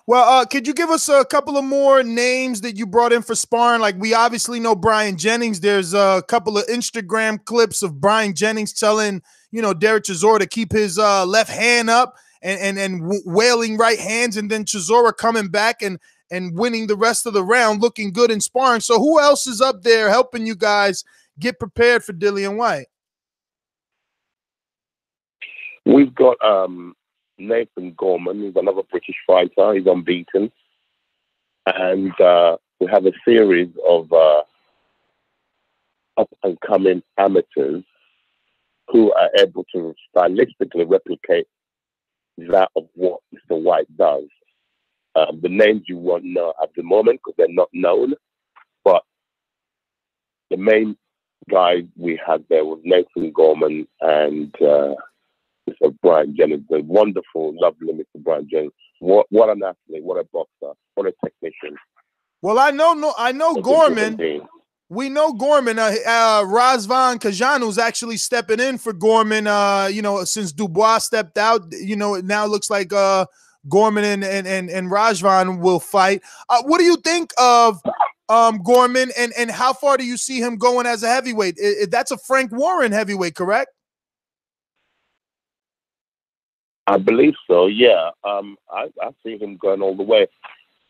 Well, could you give us a couple of more names that you brought in for sparring? Like, we obviously know Brian Jennings. There's a couple of Instagram clips of Brian Jennings telling, Dereck Chisora to keep his left hand up and wailing right hands, and then Chisora coming back and winning the rest of the round, looking good in sparring. So who else is up there helping you guys get prepared for Dillian Whyte? We've got Nathan Gorman, who's another British fighter. He's unbeaten. And we have a series of up-and-coming amateurs who are able to stylistically replicate that of what Mr. Whyte does. The names you won't know at the moment because they're not known, but the main guy we had there was Nathan Gorman and Mr. Brian Jennings, the wonderful, lovely Mr. Brian Jennings. What an athlete, what a boxer, what a technician. Well, I know Gorman. We know Gorman. Razvan Kajanu's actually stepping in for Gorman. Since Dubois stepped out, it now looks like Gorman and Razvan will fight. What do you think of Gorman, and how far do you see him going as a heavyweight? That's a Frank Warren heavyweight, correct? I believe so, yeah. I see him going all the way.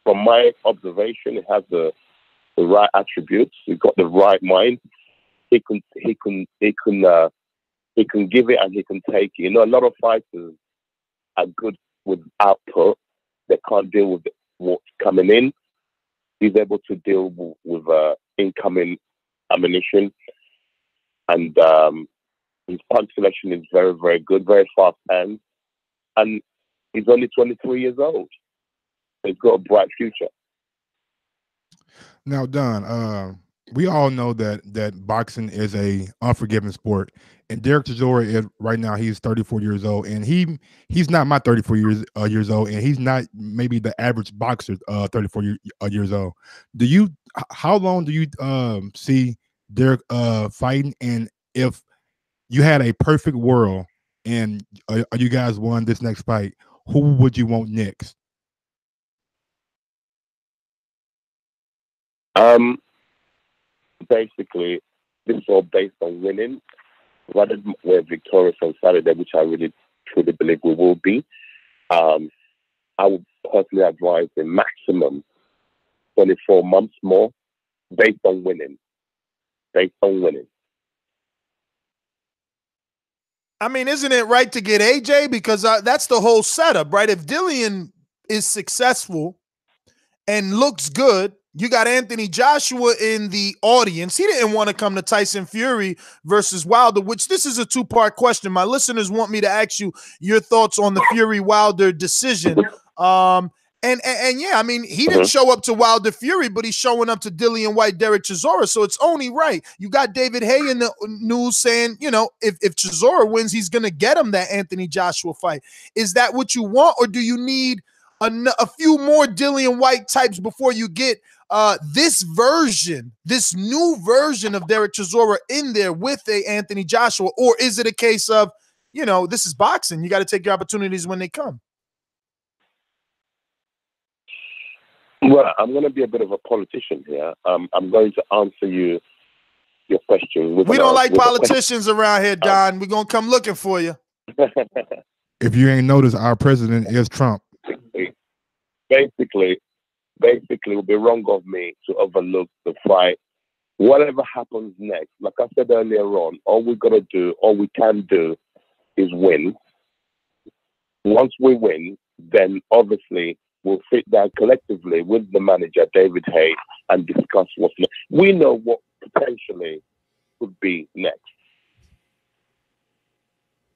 From my observation, he has the right attributes. He's got the right mind. He can give it and he can take it. A lot of fighters are good with output. They can't deal with what's coming in. He's able to deal with incoming ammunition, and his punch selection is very, very good, very fast hands. And he's only 23 years old. He's got a bright future. Now, Don, we all know that boxing is a unforgiving sport, and Dereck Chisora is right now. He's 34 years old, and he's not my 34 years old, and he's not maybe the average boxer 34 years old. How long do you see Dereck fighting? And if you had a perfect world and you guys won this next fight, who would you want next? Basically, this is all based on winning. Rather than we're victorious on Saturday, which I really truly believe we will be, I would personally advise a maximum 24 months more based on winning. I mean, isn't it right to get AJ? Because that's the whole setup, right? If Dillian is successful and looks good, you got Anthony Joshua in the audience. He didn't want to come to Tyson Fury versus Wilder, which this is a two-part question. My listeners want me to ask you your thoughts on the Fury-Wilder decision. And yeah, I mean, he didn't show up to Wilder Fury, but he's showing up to Dillian Whyte, Dereck Chisora, so it's only right. You got David Hay in the news saying, if Chisora wins, he's going to get him that Anthony Joshua fight. Is that what you want, or do you need a few more Dillian Whyte types before you get this new version of Dereck Chisora in there with a Anthony Joshua? Or is it a case of, this is boxing, you got to take your opportunities when they come? Well, I'm going to be a bit of a politician here. I'm going to answer your question. We don't like politicians around here, Don. We're going to come looking for you. If you ain't noticed, our president is Trump. Basically, it would be wrong of me to overlook the fight. Whatever happens next, like I said earlier on, all we can do is win. Once we win, then obviously we'll sit down collectively with the manager, David Hay, and discuss what's next. We know what potentially could be next.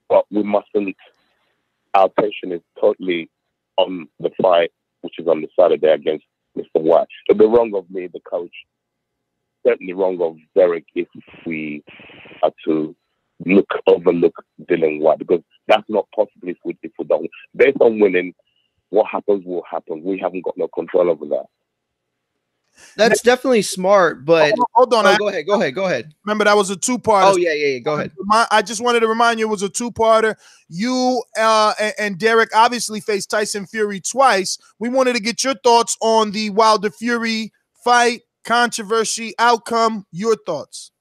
But we mustn't, our attention is totally on the fight, which is on the Saturday against Mr. Whyte. It'd be wrong of me, the coach, certainly wrong of Dereck, if we are to overlook Dillian Whyte, because that's not possible if we don't. Based on winning, what happens will happen. We haven't got no control over that. That's definitely smart, but hold on. Oh, go ahead. Remember, that was a two-parter. Oh, yeah. Go ahead. I just wanted to remind you it was a two-parter. You and Dereck obviously faced Tyson Fury twice. We wanted to get your thoughts on the Wilder Fury fight, controversy, outcome. Your thoughts.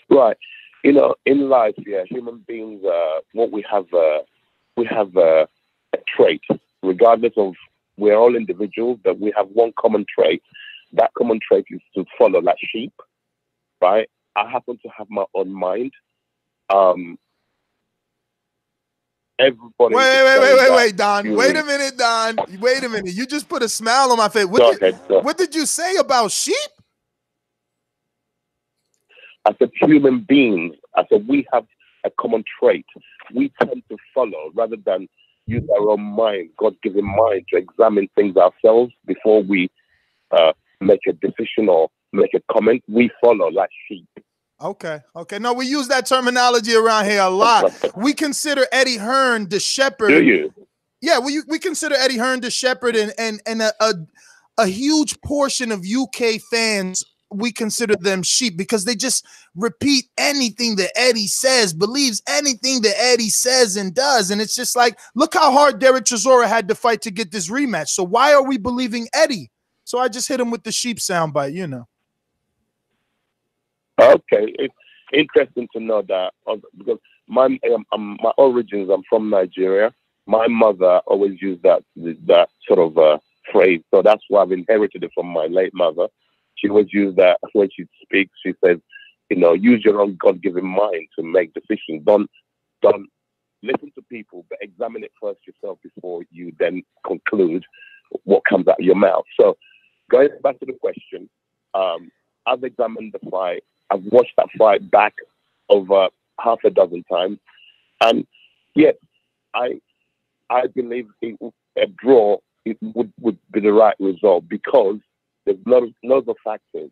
Right. In life, human beings, what we have a trait, regardless of, we're all individuals, but we have one common trait. That common trait is to follow like sheep, right? I happen to have my own mind. Everybody. Wait, Don. Wait a minute, Don. Wait a minute. You just put a smile on my face. What did you say about sheep? I said human beings. I said we have a common trait. We tend to follow rather than use our own mind, God-given mind, to examine things ourselves before we make a decision or make a comment. We follow like sheep. Okay. No, we use that terminology around here a lot. We consider Eddie Hearn the shepherd. Do you? Yeah, we consider Eddie Hearn the shepherd, and a huge portion of UK fans, we consider them sheep because they just repeat anything that Eddie says, believes anything that Eddie says and does. And it's just like, look how hard Dereck Chisora had to fight to get this rematch. So why are we believing Eddie? So I just hit him with the sheep soundbite, Okay, it's interesting to know that because my origins, I'm from Nigeria. My mother always used that sort of phrase, so that's why I've inherited it from my late mother. She always used that when she speaks. She says, use your own God-given mind to make decisions. Don't listen to people, but examine it first yourself before you then conclude what comes out of your mouth. So, going back to the question, I've examined the fight. I've watched that fight back over half a dozen times, and yes, I believe a draw would be the right result because there's loads of factors.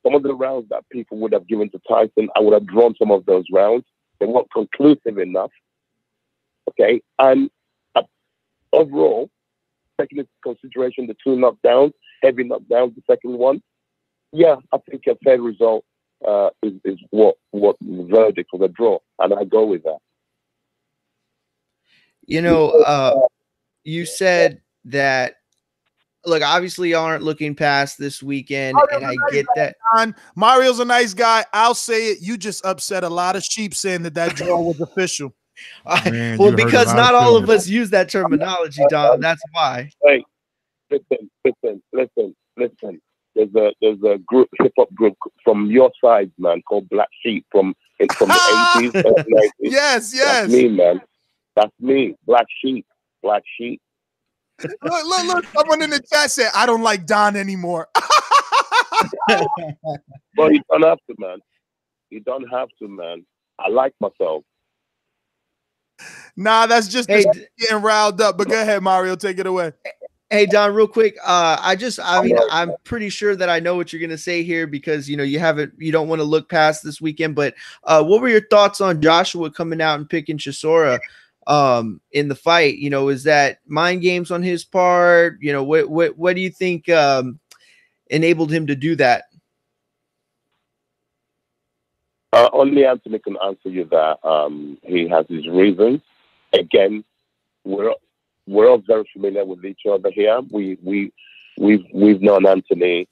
Some of the rounds that people would have given to Tyson, I would have drawn some of those rounds. They weren't conclusive enough. Okay, and overall, taking into consideration the two knockdowns, heavy knockdowns, the second one, yeah, I think a fair result is what the verdict for the draw, and I go with that. You said that. Look, obviously, y'all aren't looking past this weekend, and I get that. Mario's a nice guy. I'll say it. You just upset a lot of sheep saying that draw was official. Man, well, because not all of us use that terminology, Don. That's why. Hey, listen. There's a group, hip hop group from your side, man, called Black Sheep from the 80s, 90s. Yes. That's me, man. That's me. Black Sheep. Look. Someone in the chat said, I don't like Don anymore. Well, you don't have to, man. You don't have to, man. I like myself. Nah, that's just getting riled up. But go ahead, Mario. Take it away. Hey, Don, real quick. I'm pretty sure that I know what you're going to say here because, you don't want to look past this weekend. But what were your thoughts on Joshua coming out and picking Chisora in the fight? Is that mind games on his part? What do you think enabled him to do that? Only Anthony can answer you that. He has his reasons. Again, we're all very familiar with each other here. We've known Anthony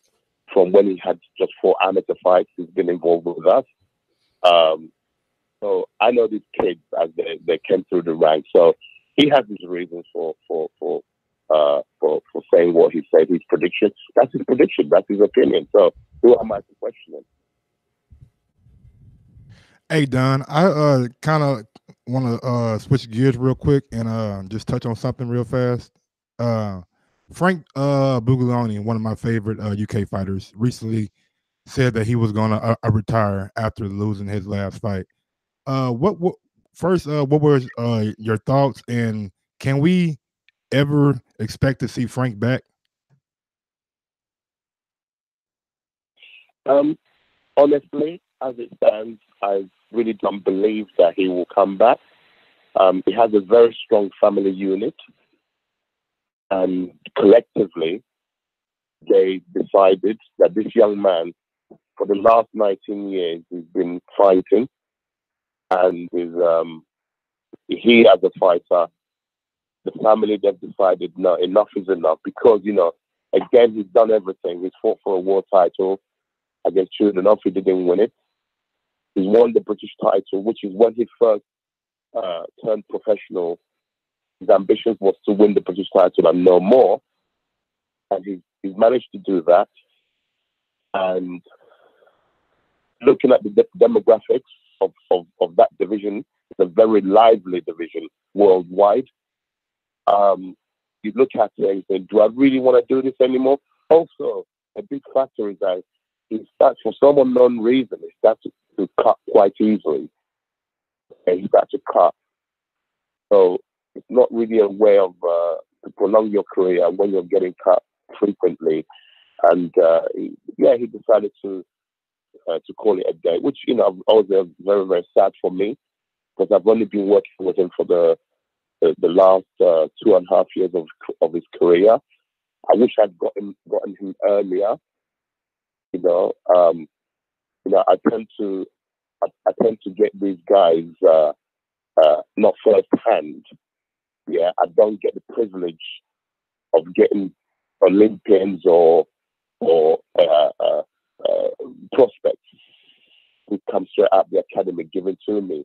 from when he had just 4 amateur fights. He's been involved with us. So I know these kids as they came through the ranks. So he has his reasons for saying what he said. His prediction. That's his prediction. That's his opinion. So who am I to question him? Hey Don, I kind of want to switch gears real quick and just touch on something real fast. Frank Buglioni, one of my favorite UK fighters, recently said that he was going to retire after losing his last fight. What were your thoughts, and can we ever expect to see Frank back? Honestly, as it stands, I really don't believe that he will come back. He has a very strong family unit. And collectively, they decided that this young man, for the last 19 years, he's been fighting, and he as a fighter, the family, they've decided, no, enough is enough, because, you know, again, he's done everything. He's fought for a world title against children. Enough, he didn't win it. He's won the British title, which is when he first turned professional. His ambitions was to win the British title and no more. And he's managed to do that. And looking at the demographics of that division, it's a very lively division worldwide. You look at it and say, do I really want to do this anymore? Also, a big factor is that he starts, for some unknown reason, he starts to cut quite easily. And he starts to cut. So it's not really a way of to prolong your career when you're getting cut frequently. And he decided to call it a day, which, you know, was very, very sad for me, because I've only been working with him for the last 2.5 years of his career. I wish I'd gotten him earlier. I tend to get these guys not first hand. Yeah, I don't get the privilege of getting Olympians or prospects who come straight out of the academy given to me.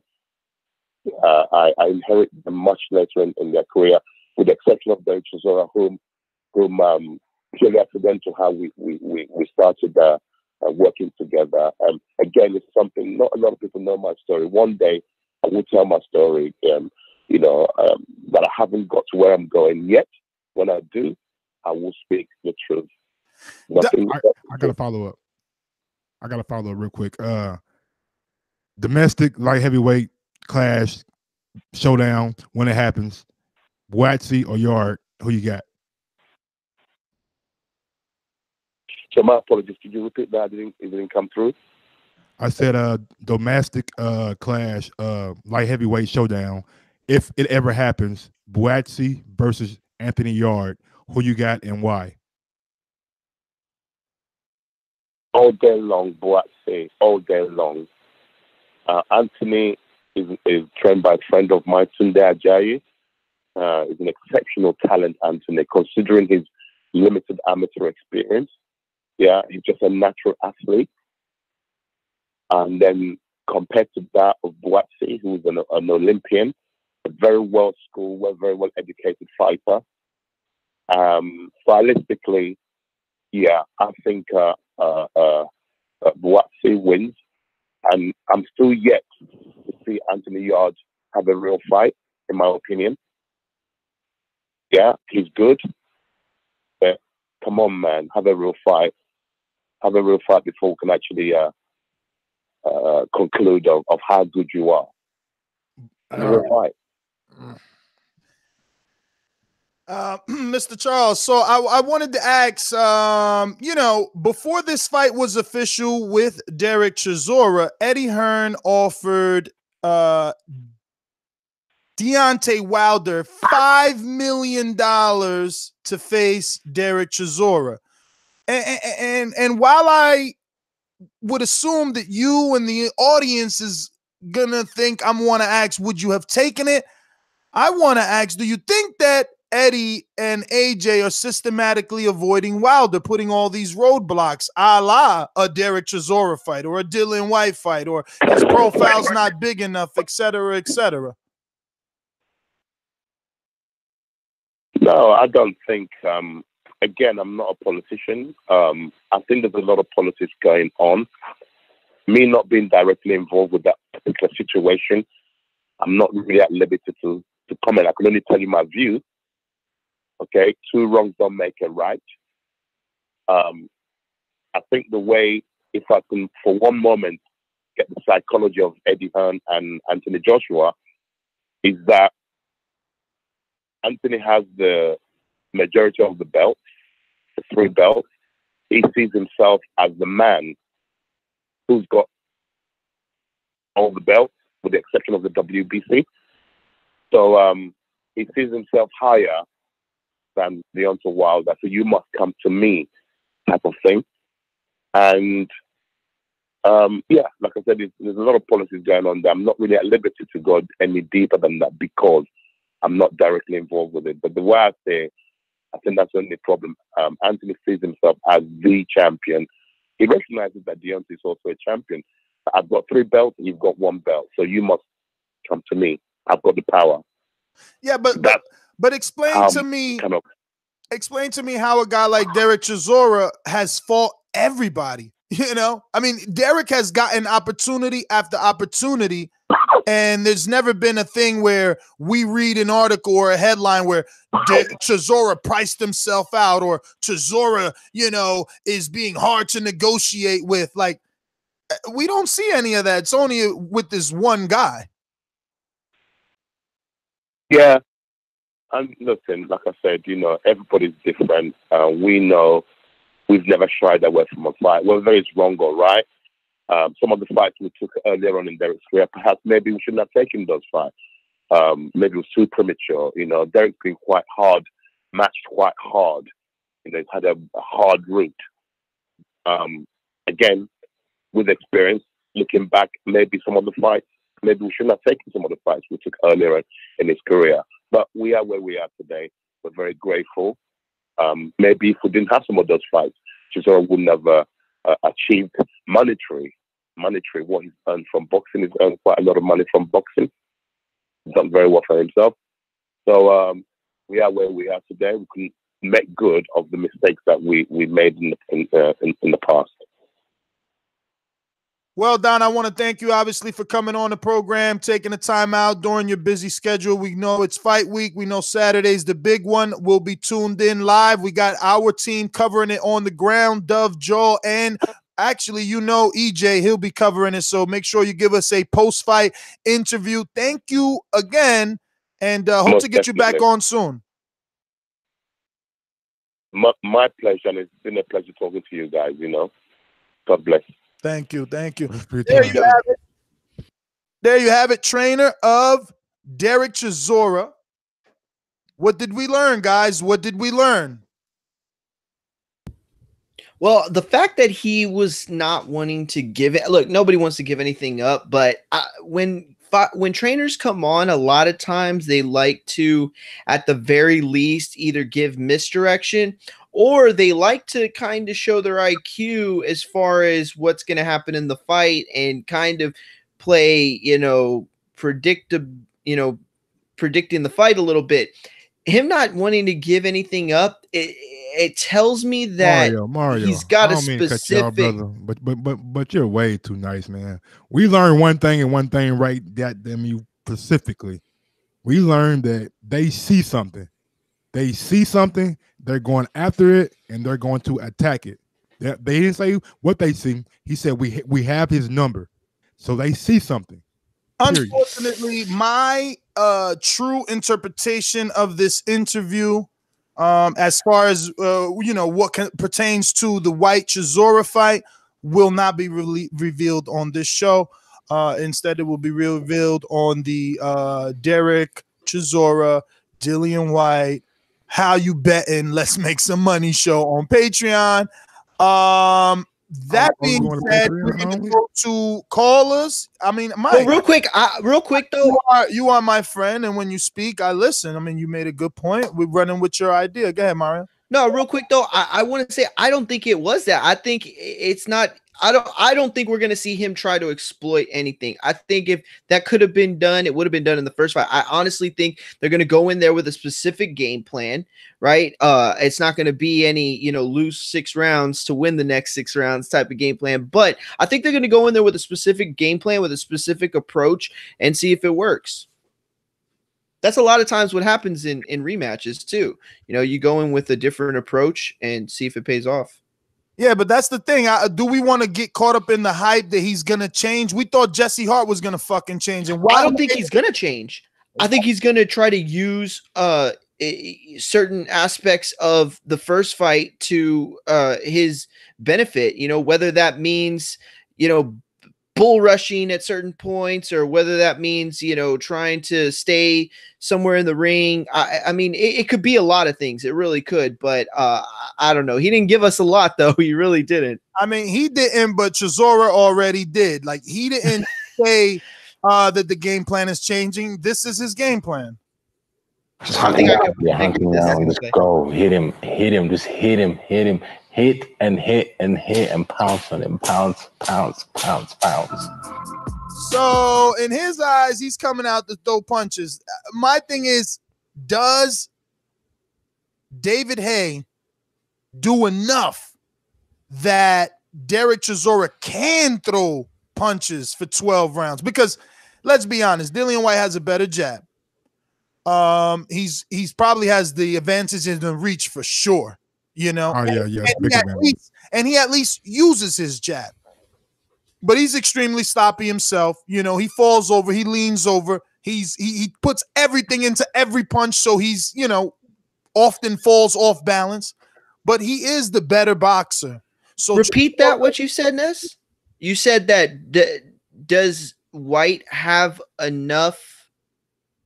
I inherit them much later in their career, with the exception of Dereck Chisora, whom purely accidental how we started working together. Again, it's something not a lot of people know my story. One day I will tell my story, but I haven't got to where I'm going yet. When I do, I will speak the truth. I gotta follow up. I gotta follow up real quick. Domestic light heavyweight clash showdown when it happens. Whyte or Yard, who you got? So my apologies. Could you repeat that? It didn't come through. I said domestic clash, light heavyweight showdown. If it ever happens, Whyte versus Anthony Yard, who you got and why? All day long, Whyte, all day long. Anthony is trained by a friend of mine, Tunde Ajayi. He's an exceptional talent, Anthony, considering his limited amateur experience. Yeah, he's just a natural athlete. And then compared to that of Whyte, who's an Olympian, a very well-schooled, very well-educated fighter. Stylistically, yeah, I think Whyte wins. And I'm still yet to see Anthony Yard have a real fight, in my opinion. Yeah, he's good. But come on, man, have a real fight. Have a real fight before we can actually conclude of how good you are. Have a real fight. Mr. Charles, so I wanted to ask, before this fight was official with Dereck Chisora, Eddie Hearn offered Deontay Wilder $5 million to face Dereck Chisora. And while I would assume that you and the audience is going to think I'm want to ask, would you have taken it? I want to ask, do you think that Eddie and AJ are systematically avoiding Wilder, putting all these roadblocks, a la a Dereck Chisora fight or a Dillian Whyte fight, or his profile's not big enough, et cetera, et cetera? No, I don't think. Again, I'm not a politician. I think there's a lot of politics going on. Me not being directly involved with that particular situation, I'm not really at liberty to comment. I can only tell you my view. Okay, two wrongs don't make a right. I think the way, if I can for one moment get the psychology of Eddie Hearn and Anthony Joshua, is that Anthony has the majority of the belts, the 3 belts. He sees himself as the man who's got all the belts, with the exception of the WBC. So he sees himself higher than Deontay Wilder, so you must come to me type of thing. And yeah, like I said, there's a lot of policies going on there. I'm not really at liberty to go any deeper than that because I'm not directly involved with it. But the way I say, I think that's the only problem. Anthony sees himself as the champion. He recognizes that Deontay is also a champion. I've got 3 belts and you've got 1 belt. So you must come to me. I've got the power. Yeah, but explain to me explain to me how a guy like Dereck Chisora has fought everybody. You know, I mean, Dereck has gotten opportunity after opportunity, and there's never been a thing where we read an article or a headline where Chisora priced himself out or Chisora, you know, is being hard to negotiate with. Like, we don't see any of that. It's only with this one guy. Yeah. And listen, like I said, you know, everybody's different. We know we've never shied away from a fight, whether it's wrong or right. Some of the fights we took earlier on in Dereck's career, perhaps maybe we shouldn't have taken those fights. Maybe it was too premature. You know, Dereck's been quite hard, matched quite hard. You know, he's had a hard route. Again, with experience, looking back, maybe some of the fights, maybe we shouldn't have taken some of the fights we took earlier in his career. But we are where we are today. We're very grateful. Maybe if we didn't have some of those fights, Chisora wouldn't have achieved monetary what he's earned from boxing. He's earned quite a lot of money from boxing. He's done very well for himself. So we are where we are today. We can make good of the mistakes that we made in the past. Well, Don, I want to thank you, obviously, for coming on the program, taking the time out during your busy schedule. We know it's fight week. We know Saturday's the big one. We'll be tuned in live. We got our team covering it on the ground, Dove, Joel, and actually, you know, EJ, he'll be covering it. So make sure you give us a post-fight interview. Thank you again, and hope to get you back on soon. My pleasure, and it's been a pleasure talking to you guys, you know. God bless. Thank you. Thank you. There you have it. There you have it, trainer of Dereck Chisora. What did we learn, guys? What did we learn? Well, the fact that he was not wanting to give it, look, nobody wants to give anything up, but when trainers come on, a lot of times they like to, at the very least, either give misdirection or they like to kind of show their IQ as far as what's going to happen in the fight and kind of play, you know, predicting the fight a little bit. Him not wanting to give anything up, it tells me that Mario, he's got a mean to cut you off, specific. brother, but you're way too nice, man. We learned one thing and one thing right. That you specifically, we learned that they see something. They see something. They're going after it and they're going to attack it. They didn't say what they see. He said we have his number, so they see something. Period. Unfortunately, my true interpretation of this interview, as far as you know, what pertains to the Whyte Chisora fight, will not be revealed on this show. Instead, it will be revealed on the Dereck Chisora, Dillian Whyte, How You Betting, Let's Make Some Money show on Patreon. That being said, we're going to go to callers. I mean, Mike. Well, real quick though. You are my friend, and when you speak, I listen. I mean, you made a good point. We're running with your idea. Go ahead, Mario. No, real quick though, I want to say I don't think it was that. I think it's not. I don't think we're gonna see him try to exploit anything. I think if that could have been done, it would have been done in the first fight. I honestly think they're gonna go in there with a specific game plan, right? It's not gonna be any, you know, lose 6 rounds to win the next 6 rounds type of game plan. But I think they're gonna go in there with a specific game plan, with a specific approach, and see if it works. That's a lot of times what happens in rematches too. You know, you go in with a different approach and see if it pays off. Yeah, but that's the thing. Do we want to get caught up in the hype that he's going to change? We thought Jesse Hart was going to fucking change. And I don't think he's going to change. I think he's going to try to use certain aspects of the first fight to his benefit, you know, whether that means, you know, bull rushing at certain points, or whether that means, trying to stay somewhere in the ring. I mean, it could be a lot of things. It really could, but I don't know. He didn't give us a lot, though. He really didn't. I mean, he didn't, but Chisora already did. Like, he didn't say that the game plan is changing. This is his game plan. Just hunt him down, just go, hit him, just hit him, hit and pounce on him, pounce. So in his eyes, he's coming out to throw punches. My thing is, does David Haye do enough that Dereck Chisora can throw punches for 12 rounds? Because let's be honest, Dillian Whyte has a better jab. He's probably has the advantage in the reach for sure, and he at least uses his jab. But he's extremely sloppy himself. He falls over, he leans over, he puts everything into every punch, so he's often falls off balance. But he is the better boxer. So repeat that what you said, Ness. You said that does Whyte have enough?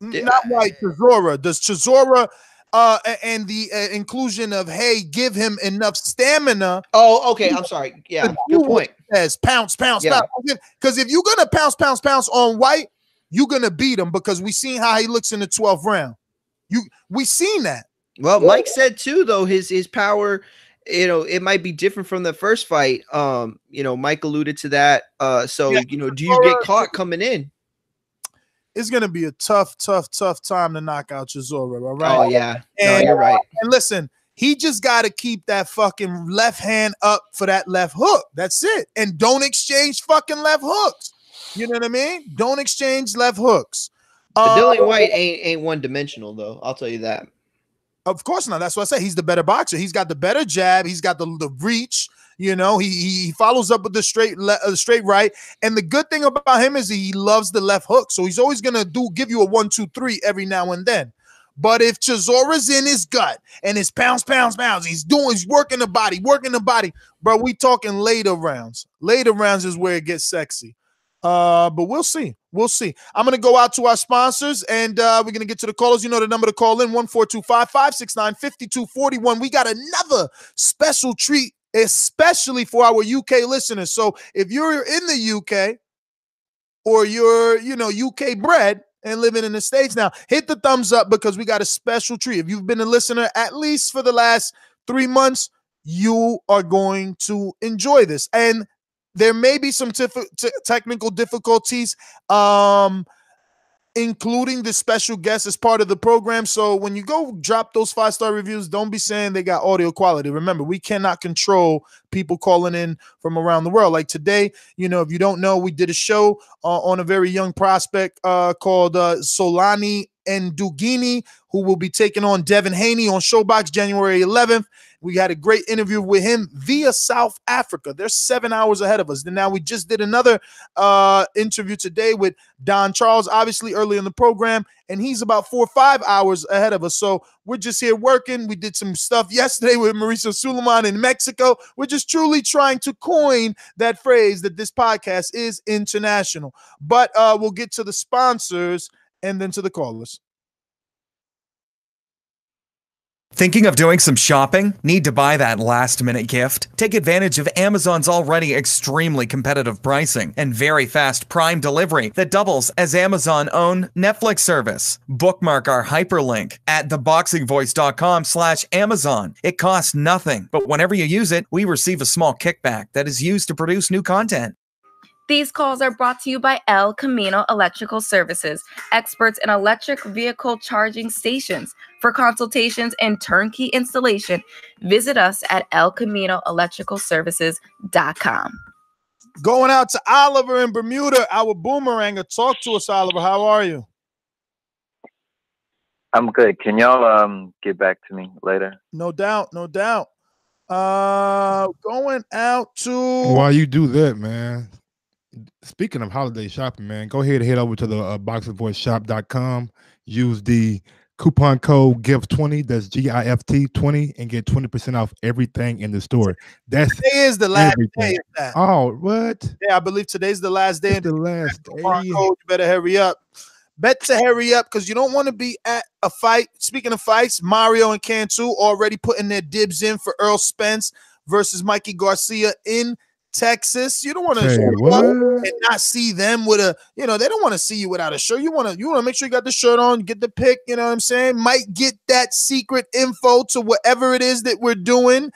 Not Whyte, Chisora. Does Chisora and the inclusion of Haye give him enough stamina? Oh, okay. I'm sorry. Yeah, good point. Says pounce. Because if you're gonna pounce on Whyte, you're gonna beat him, because we seen how he looks in the 12th round. We seen that. Well, Mike said too, though, his power, it might be different from the first fight. Mike alluded to that. Do you get caught coming in? It's going to be a tough time to knock out Chisora, all right? Oh, yeah. No, you're right. And listen, he just got to keep that fucking left hand up for that left hook. That's it. And don't exchange fucking left hooks. You know what I mean? Don't exchange left hooks. But Dillian Whyte ain't one-dimensional, though. I'll tell you that. Of course not. That's what I say. He's the better boxer. He's got the better jab. He's got the reach. He follows up with the straight right. And the good thing about him is he loves the left hook. So he's always gonna give you a 1-2-3 every now and then. But if Chisora's in his gut and his pounds, he's working the body. Bro, we talking later rounds. Later rounds is where it gets sexy. But we'll see. I'm going to go out to our sponsors, and we're going to get to the callers. You know the number to call in, 1-425-569-5241. We got another special treat, especially for our UK listeners. So if you're in the UK or you're, UK bred and living in the States now, hit the thumbs up, because we got a special treat. If you've been a listener at least for the last 3 months, you are going to enjoy this. And there may be some technical difficulties, including the special guest as part of the program. So when you go drop those 5-star reviews, don't be saying they got audio quality. Remember, we cannot control people calling in from around the world. Like today, if you don't know, we did a show on a very young prospect called Solani Ndugini, who will be taking on Devin Haney on Showbox January 11th. We had a great interview with him via South Africa. They're 7 hours ahead of us. And now we just did another interview today with Don Charles, obviously early in the program, and he's about 4 or 5 hours ahead of us. So we're just here working. We did some stuff yesterday with Marisa Suleiman in Mexico. We're just truly trying to coin that phrase that this podcast is international. But we'll get to the sponsors and then to the callers. Thinking of doing some shopping? Need to buy that last-minute gift? Take advantage of Amazon's already extremely competitive pricing and very fast Prime delivery that doubles as Amazon-owned Netflix service. Bookmark our hyperlink at ThaBoxingVoice.com/Amazon. It costs nothing, but whenever you use it, we receive a small kickback that is used to produce new content. These calls are brought to you by El Camino Electrical Services, experts in electric vehicle charging stations. For consultations and turnkey installation, visit us at elcaminoelectricalservices.com. Going out to Oliver in Bermuda, our boomeranger. Talk to us, Oliver. How are you? I'm good. Can y'all get back to me later? No doubt. Going out to... While you do that, man, speaking of holiday shopping, man, go ahead and head over to the boxingvoiceshop.com. Use the coupon code GIFT20. That's GIFT20, and get 20% off everything in the store. That's Today is the last everything. day of that. Oh, what? Yeah, I believe today's the last day. It's the last day. You better hurry up. Bet to hurry up because you don't want to be at a fight. Speaking of fights, Mario and Cantu already putting their dibs in for Earl Spence versus Mikey Garcia in Texas. You don't want to show up and not see them with a, they don't want to see you without a shirt. You want to make sure you got the shirt on, get the pic, you know what I'm saying? Might get that secret info to whatever it is that we're doing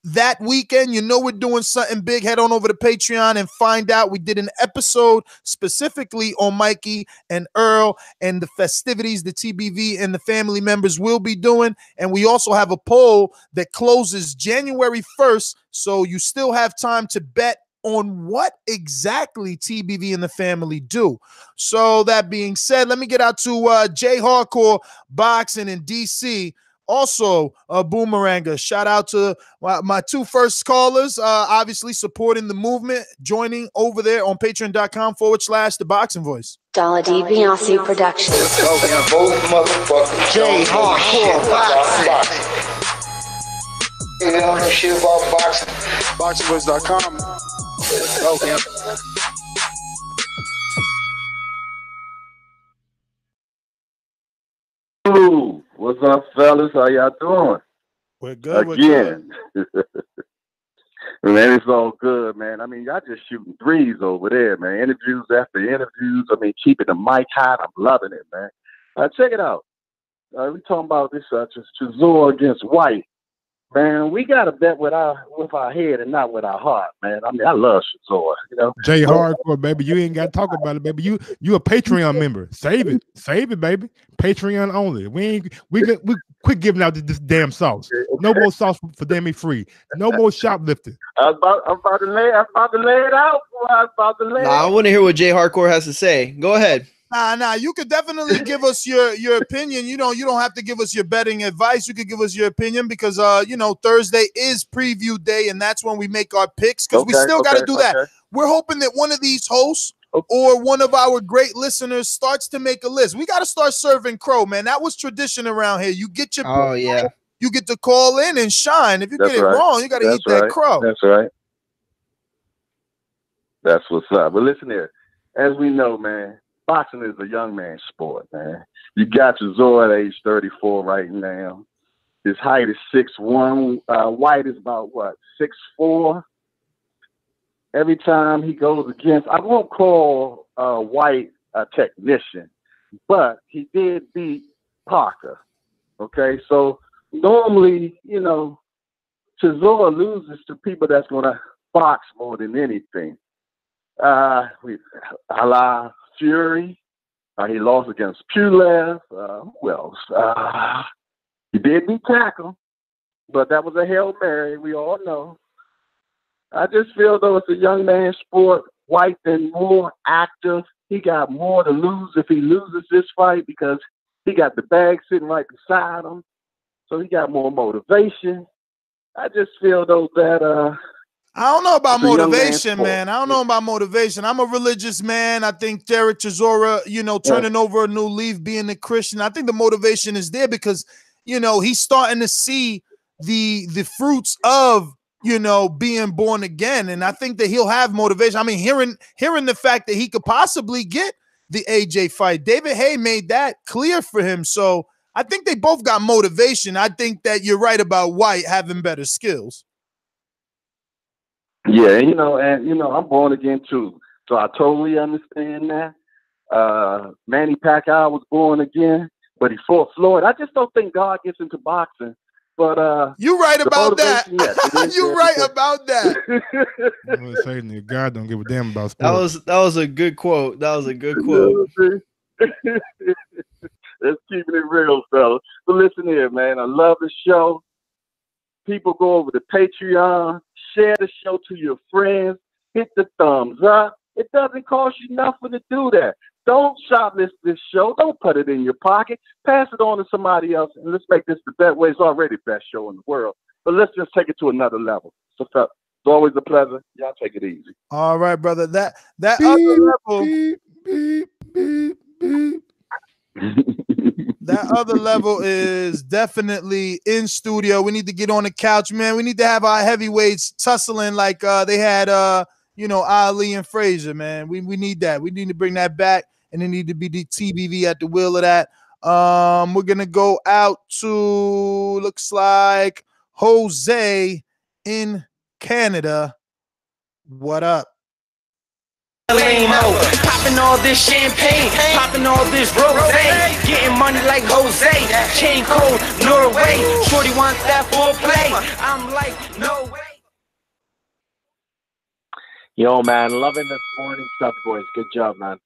that weekend. We're doing something big. Head on over to Patreon and find out. We did an episode specifically on Mikey and Earl and the festivities the TBV and the family members will be doing. And we also have a poll that closes January 1st. So you still have time to bet on what exactly TBV and the family do. So that being said, let me get out to J Hardcore Boxing in DC. Also, Boomeranga. Shout out to my two first callers, obviously supporting the movement, joining over there on patreon.com/ThaBoxingVoice. Dollar DiBiase Productions. J Hardcore Boxing. You know shit about boxing. BoxingVoice.com. Okay. Ooh, what's up, fellas? How y'all doing? We're good. Again. We're good. Man, it's all good, man. I mean, y'all just shooting threes over there, man. Interviews after interviews. I mean, keeping the mic hot. I'm loving it, man. Check it out. We're talking about this Chisora against Whyte. Man, we got to bet with our head and not with our heart, man. I mean, I love Chisora, Jay Hardcore, baby. You ain't got to talk about it, baby. You a Patreon member. Save it, baby. Patreon only. We quit giving out this damn sauce. No more sauce for Dammy Free. No more shoplifting. I'm about to lay it out. I want to hear what Jay Hardcore has to say. Go ahead. Nah. You could definitely give us your opinion. You don't have to give us your betting advice. You could give us your opinion because Thursday is preview day, and that's when we make our picks. Because we still got to do that. We're hoping that one of these hosts or one of our great listeners starts to make a list. We got to start serving crow, man. That was tradition around here. You get your you get to call in and shine. If you get it wrong, you got to eat that crow. That's right. That's what's up. But listen here, as we know, man. Boxing is a young man's sport, man. You got Chisora at age 34 right now. His height is 6'1". Whyte is about, 6'4". Every time he goes against, I won't call Whyte a technician, but he did beat Parker. Okay, so normally, Chisora loses to people that's going to box more than anything. A la Fury, he lost against Pulev. Who else? He did beat Tackle, but that was a Hail Mary. We all know. I just feel though it's a young man's sport. Whyte been more active. He got more to lose if he loses this fight because he got the bag sitting right beside him. So he got more motivation. I just feel though that I don't know about motivation, man. I don't know about motivation. I'm a religious man. I think Dereck Chisora, turning over a new leaf, being a Christian. I think the motivation is there because, he's starting to see the fruits of, being born again. And I think that he'll have motivation. I mean, hearing the fact that he could possibly get the AJ fight, David Hay made that clear for him. So I think they both got motivation. I think that you're right about Whyte having better skills. Yeah, I'm born again too, so I totally understand that. Manny Pacquiao was born again, but he fought Floyd. I just don't think God gets into boxing. But you right about that. You right about that. I'm gonna say that God don't give a damn about sports. That was a good quote. That was a good quote. Let's keep it real, fellas. But listen here, man. I love the show. People go over to Patreon, share the show to your friends, hit the thumbs up. It doesn't cost you nothing to do that. Don't shoplift this show. Don't put it in your pocket. Pass it on to somebody else, and let's make this the best way. It's already the best show in the world. But let's just take it to another level. So, it's always a pleasure. Y'all take it easy. All right, brother. That other level. That other level is definitely in studio. We need to get on the couch, man. We need to have our heavyweights tussling like they had Ali and Frazier, man. We need that. We need to bring that back, and it need to be the TBV at the wheel of that. We're gonna go out to looks like Jose in Canada. What up? Popping all this champagne, popping all this rosé, getting money like Jose, chain cold, Norway. Shorty wants that full play. I'm like, no way. Yo, man, loving this morning stuff, boys. Good job, man.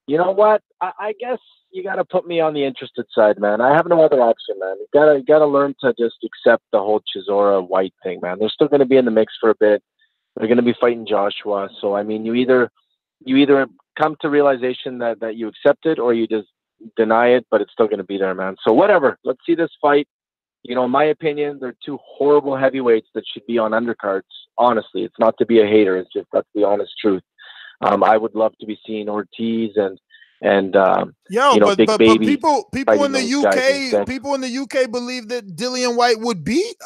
You know what? I guess you got to put me on the interested side, man. I have no other option, man. You gotta learn to just accept the whole Chisora Whyte thing, man. They're still going to be in the mix for a bit. They're going to be fighting Joshua. So, I mean, you either come to realization that you accept it or you just deny it, but it's still going to be there, man. So whatever. Let's see this fight. You know, in my opinion, they're two horrible heavyweights that should be on undercards. Honestly, it's not to be a hater. It's just that's the honest truth. I would love to be seeing Ortiz and big baby. People in the UK believe that Dillian Whyte would beat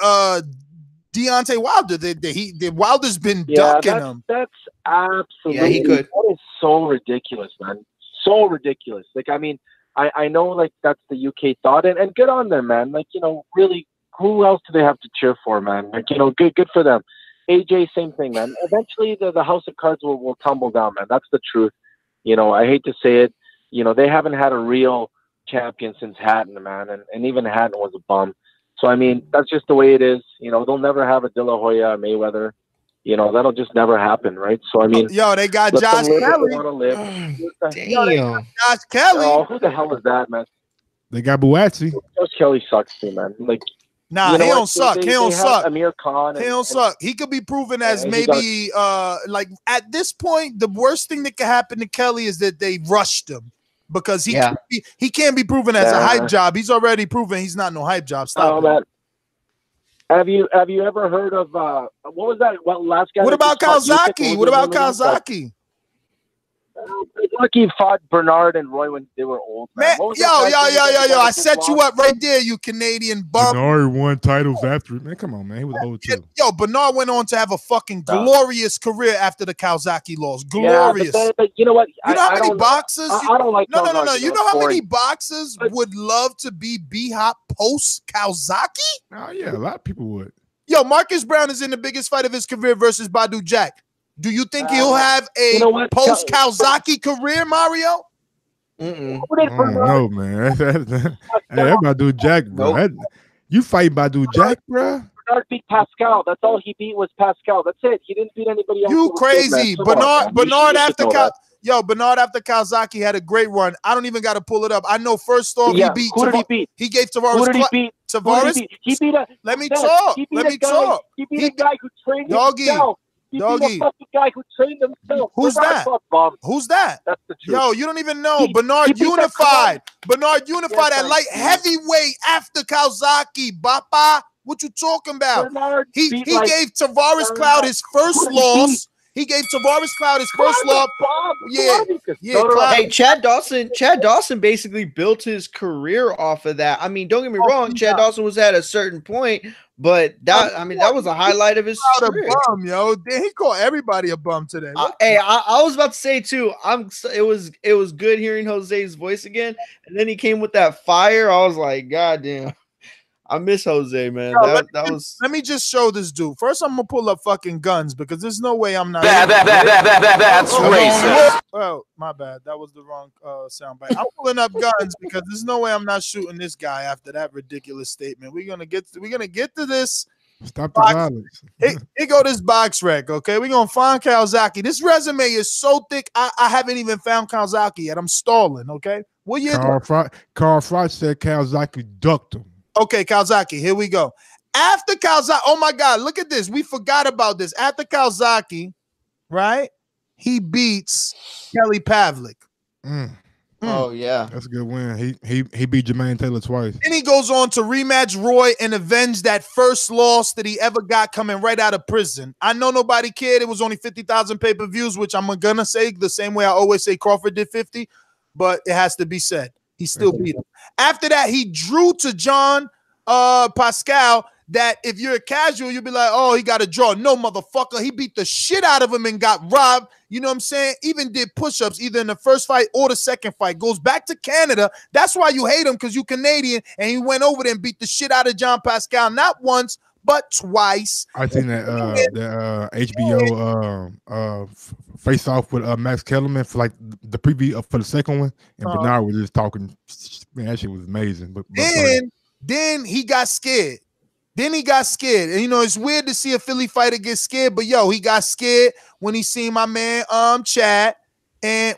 Deontay Wilder. Wilder's been ducking him. That's absolutely. Yeah, he could. That is so ridiculous, man. So ridiculous. Like, I mean, I know, like, that's the UK thought, and good on them, man. Like, really, who else do they have to cheer for, man? Like, good for them. AJ, same thing, man. Eventually, the house of cards will tumble down, man. That's the truth. I hate to say it. They haven't had a real champion since Hatton, man, and even Hatton was a bum. So, I mean, that's just the way it is. They'll never have a De La Hoya, Mayweather. That'll just never happen, right? So, I mean, they got Josh Kelly. Damn. Josh Kelly. Oh, who the hell is that, man? They got Buatsi. Josh Kelly sucks too, man. Like, nah, he don't suck. He don't suck. Amir Khan. He don't suck. He could be proven as maybe like at this point, the worst thing that could happen to Kelly is that they rushed him because he can't be proven as a hype job. He's already proven he's not no hype job. Stop it. Have you ever heard of what was that? What last guy? What about Kawasaki? What about Kawasaki? Lucky fought Bernard and Roy when they were old. Man, yo! I set you up right there, you Canadian bum. Bernard won titles after it. Man, come on, man. He was old too. Yo, Bernard went on to have a fucking glorious career after the Kawasaki loss. Glorious. Yeah, but you know what? You know how many boxers? I don't like. No. You know how many boxers would love to be B-Hop post Kawasaki? Oh yeah, a lot of people would. Yo, Marcus Brown is in the biggest fight of his career versus Badu Jack. Do you think he'll have a post Kawasaki career, Mario? I don't know, man. Hey, that Badu Jack, bro. You fight Badu Jack, bro? Bernard beat Pascal. That's all he beat was Pascal. That's it. He didn't beat anybody else. You crazy. Bernard after Kawasaki had a great run. I don't even got to pull it up. I know first off he beat. Who did he beat? He gave Tavares. Who did he beat? Tavares. He beat a. Let me talk. Let me talk. He beat a guy who trained himself. He beat a fucking guy who trained himself. Who's that? Who's that? That's the truth. Yo, you don't even know. Bernard unified. Bernard unified at light heavyweight after Kawasaki. Bapa, what you talking about? He gave Tavares Cloud his first loss. He gave Tavares Cloud his first loss. Yeah. Hey, Chad Dawson basically built his career off of that. I mean, don't get me wrong. Chad Dawson was at a certain point, but that was a highlight of his career. Bum, yo. He called everybody a bum today. I was about to say too. It was good hearing Jose's voice again, and then he came with that fire. I was like, God damn. I miss Jose, man. Let me just show this dude. First, I'm gonna pull up fucking guns because there's no way I'm not. That's racist. Well, my bad. That was the wrong soundbite. I'm pulling up guns because there's no way I'm not shooting this guy after that ridiculous statement. We're gonna get to this. Stop the violence. Here go this box wreck. Okay, we're gonna find Kawasaki. This resume is so thick. I haven't even found Kawasaki yet. I'm stalling. Okay, what year? Carl Froch said Kawasaki ducked him. Okay, Kawasaki, here we go. After Kawasaki, oh my God, look at this. We forgot about this. After Kawasaki, right? He beats Kelly Pavlik. Oh yeah, that's a good win. He beat Jermaine Taylor twice. Then he goes on to rematch Roy and avenge that first loss that he ever got coming right out of prison. I know nobody cared. It was only 50,000 pay-per-views, which I'm gonna say the same way I always say Crawford did 50, but it has to be said. He still beat him. After that, he drew to John Pascal. That if you're a casual, you'll be like, oh, he got a draw. No, motherfucker. He beat the shit out of him and got robbed. You know what I'm saying? Even did push-ups either in the first fight or the second fight. Goes back to Canada. That's why you hate him, because you Canadian, and he went over there and beat the shit out of John Pascal. Not once, but twice. I seen that HBO face off with Max Kellerman for like the preview for the second one, and Bernard was just talking. Man, that shit was amazing. But then he got scared. And you know, it's weird to see a Philly fighter get scared, but yo, he got scared when he seen my man Chad, and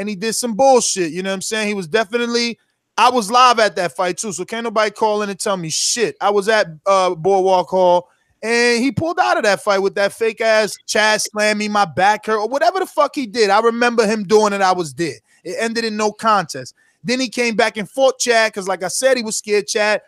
he did some bullshit. You know what I'm saying? He was definitely. I was live at that fight too, so can't nobody call in and tell me shit. I was at Boardwalk Hall, and he pulled out of that fight with that fake ass Chad slam me, my back hurt, or whatever the fuck he did. I remember him doing it. I was there. It ended in no contest. Then he came back and fought Chad because, like I said, he was scared. Chad